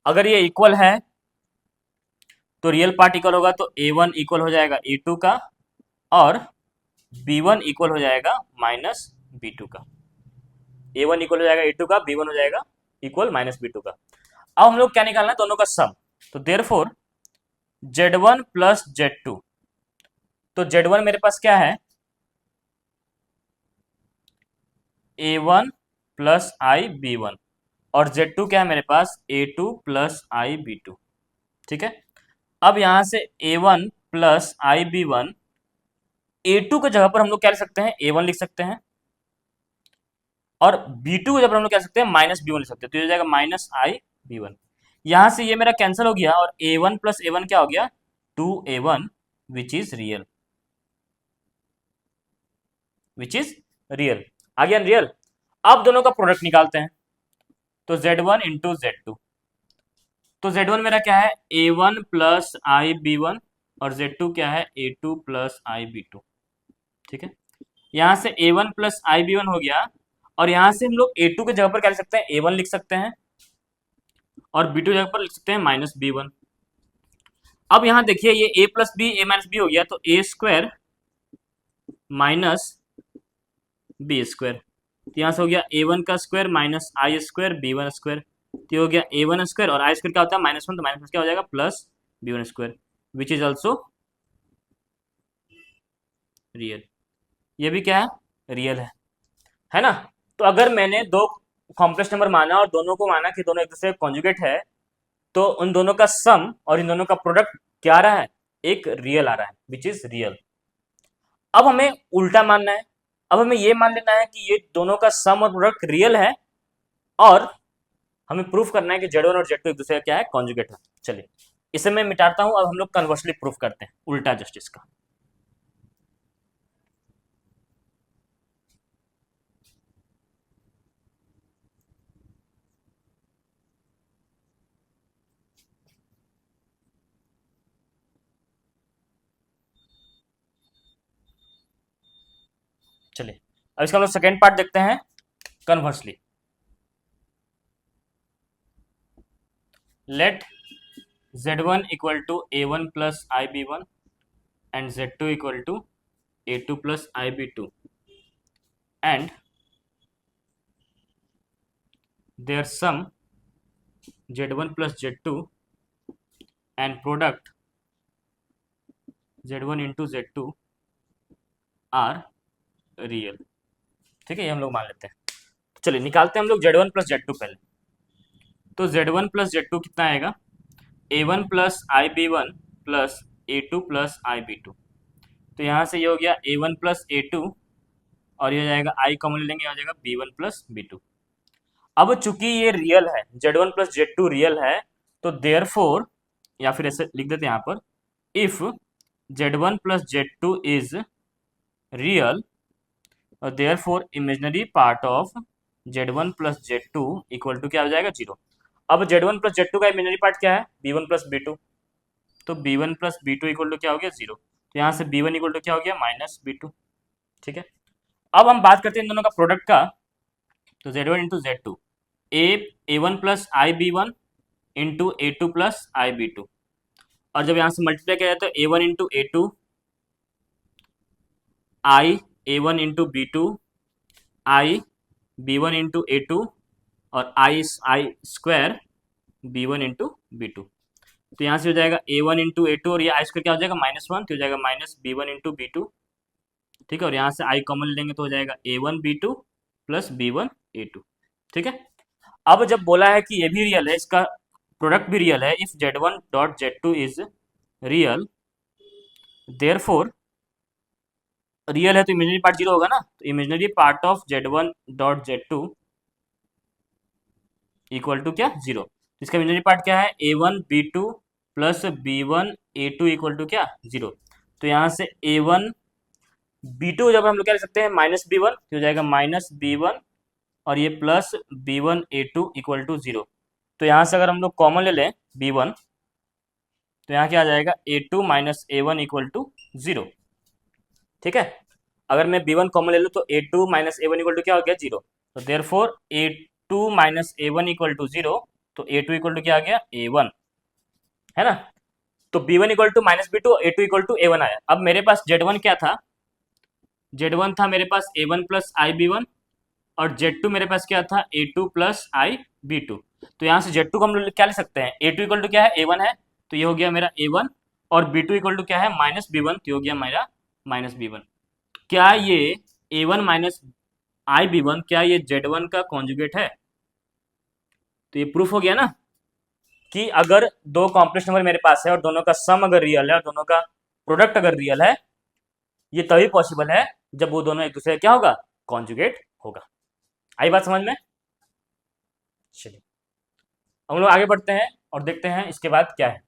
अगर ये इक्वल है तो रियल पार्ट इक्वल होगा, तो A1 इक्वल हो जाएगा A2 का, और B1 इक्वल हो जाएगा माइनस B2 का। A1 इक्वल हो जाएगा A2 का, B1 हो जाएगा इक्वल माइनस B2 का। अब हम लोग क्या निकालना है, दोनों का सम। तो देयरफॉर Z1 प्लस Z2, तो Z1 मेरे पास क्या है, A1 प्लस IB1, और Z2 क्या है मेरे पास, A2 प्लस IB2। ठीक है, अब यहां से A1 प्लस IB1, A2 की जगह पर हम लोग क्या लिख सकते हैं, A1 लिख सकते हैं, और B2 की जगह पर हम लोग क्या लिख सकते हैं, माइनस B1 लिख सकते हैं। तो ये हो जाएगा माइनस IB1। यहां से ये मेरा कैंसिल हो गया, और A1 प्लस A1 क्या हो गया, 2A1 which is real, which is real. आ गया रियल। अब दोनों का प्रोडक्ट निकालते हैं, तो Z1 इंटू Z2। तो Z1 मेरा क्या है, A1 प्लस IB1, और Z2 क्या है, A2 प्लस IB2। ठीक है, यहां से A1 प्लस IB1 हो गया, और यहां से हम लोग A2 की जगह पर क्या लिख सकते हैं, A1 लिख सकते हैं, और B2 की जगह पर लिख सकते हैं माइनस B1। अब यहां देखिए, ये A plus B A minus B हो गया, तो A square minus B square. तो यहां से हो गया A1 का square minus I square B1 square. तो हो गया A1 स्क्वायर, और I स्क्वायर क्या होता है, -1, तो माइनस क्या हो जाएगा, plus B1 square, which is also real. ये भी क्या है, रियल है ना। तो अगर मैंने दो कॉम्प्लेक्स नंबर माना और दोनों को माना कि दोनों एक दूसरे कॉन्जुगेट है, तो उन दोनों का सम और इन दोनों का प्रोडक्ट क्या आ रहा है, एक रियल आ रहा है, विच इज रियल। अब हमें उल्टा मानना है। अब हमें ये मान लेना है कि ये दोनों का सम और प्रोडक्ट रियल है, और हमें प्रूफ करना है कि Z1 और Z2 एक दूसरे का क्या है, कॉन्जुगेट है। चलिए इसे मैं मिटाता हूं, अब हम लोग कन्वर्सली प्रूफ करते हैं, उल्टा जस्टिस का। चलिए अब इसका हम लोग सेकेंड पार्ट देखते हैं, conversely. Let Z1 equal to A1 plus IB1 and Z2 equal to A2 plus IB2, and their sum Z1 plus Z2 and product Z1 into Z2 are real। ठीक है, ये हम लोग मान लेते हैं। तो चलिए निकालते हैं हम लोग Z1 प्लस Z2 पहले। तो Z1 प्लस Z2 कितना आएगा, A1 plus IB1 plus A2 plus IB2। तो यहाँ से ये हो गया A1 प्लस A2, और ये हो जाएगा I कॉमन ले लेंगे, हो जाएगा B1 प्लस B2। अब चूंकि ये रियल है, Z1 प्लस Z2 रियल है, तो देयरफॉर, या फिर ऐसे लिख देते हैं यहाँ पर, if Z1 plus Z2 is real, और therefore imaginary part of Z1 plus Z2 equal to क्या हो जाएगा, 0। अब Z1 प्लस Z2 का इमेजिनरी पार्ट क्या है, B1 प्लस B2, तो B1 plus B2 equal to क्या हो गया, 0। तो यहाँ से B1 इक्वल टू क्या हो गया, माइनस B2। ठीक है, अब हम बात करते हैं इन दोनों का प्रोडक्ट का। तो Z1 into Z2, A1 plus IB1 into A2 plus IB2, और जब यहाँ से मल्टीप्लाई किया जाए तो A1 into A2, I A1 into B2, I B1 into A2, और I square B1 into B2। तो यहाँ से हो जाएगा A1 इंटू A2, और ये I स्क्वायर क्या हो जाएगा, -1, तो हो जाएगा माइनस B1 इंटू B2। ठीक है, और यहाँ से I कॉमन लेंगे तो हो जाएगा A1 B2 plus B1 A2। ठीक है, अब जब बोला है कि ये भी रियल है, इसका प्रोडक्ट भी रियल है, if Z1 dot Z2 is real, therefore, real है तो इमेजिनरी पार्ट 0 होगा ना, तो imaginary part of Z1 dot Z2 equal to क्या, 0। इसका इमेजिनरी पार्ट क्या है, A1 B2 plus B1 A2 equal to क्या, 0। तो यहाँ से A1 B2 जब हम लोग क्या लिख सकते हैं, -B1, तो हो जाएगा -B1, और ये plus B1 A2 equal to 0। तो यहाँ से अगर हम लोग कॉमन ले लें B1, तो यहाँ क्या आ जाएगा, A2 minus A1 equal to 0। ठीक है, अगर मैं B1 कॉमन ले लूँ तो A2 minus A1 equal to क्या हो गया, 0। तो therefore A2 minus A1 equal to 0, तो A2 इक्वल टू क्या आ गया, A1, है ना। तो B1 equal to -B2, A2 equal to A1 आया। अब मेरे पास Z1 क्या था, Z1 था मेरे पास A1 प्लस IB1, और Z2 मेरे पास क्या था, A2 प्लस IB2। तो यहाँ से Z2 को हम लोग क्या ले सकते हैं, A2 इक्वल टू क्या है, A1 है, तो ये हो गया मेरा A1, और B2 इक्वल टू क्या है, -B1, तो ये हो गया मेरा -B1। क्या ये A1 माइनस IB1 क्या ये Z1 का कॉन्जुगेट है? तो ये प्रूफ हो गया ना कि अगर दो कॉम्प्लेक्स नंबर मेरे पास है और दोनों का सम अगर रियल है और दोनों का प्रोडक्ट अगर रियल है, ये तभी पॉसिबल है जब वो दोनों एक दूसरे का क्या होगा, कॉन्जुगेट होगा। आई बात समझ में? चलिए हम लोग आगे बढ़ते हैं और देखते हैं इसके बाद क्या है।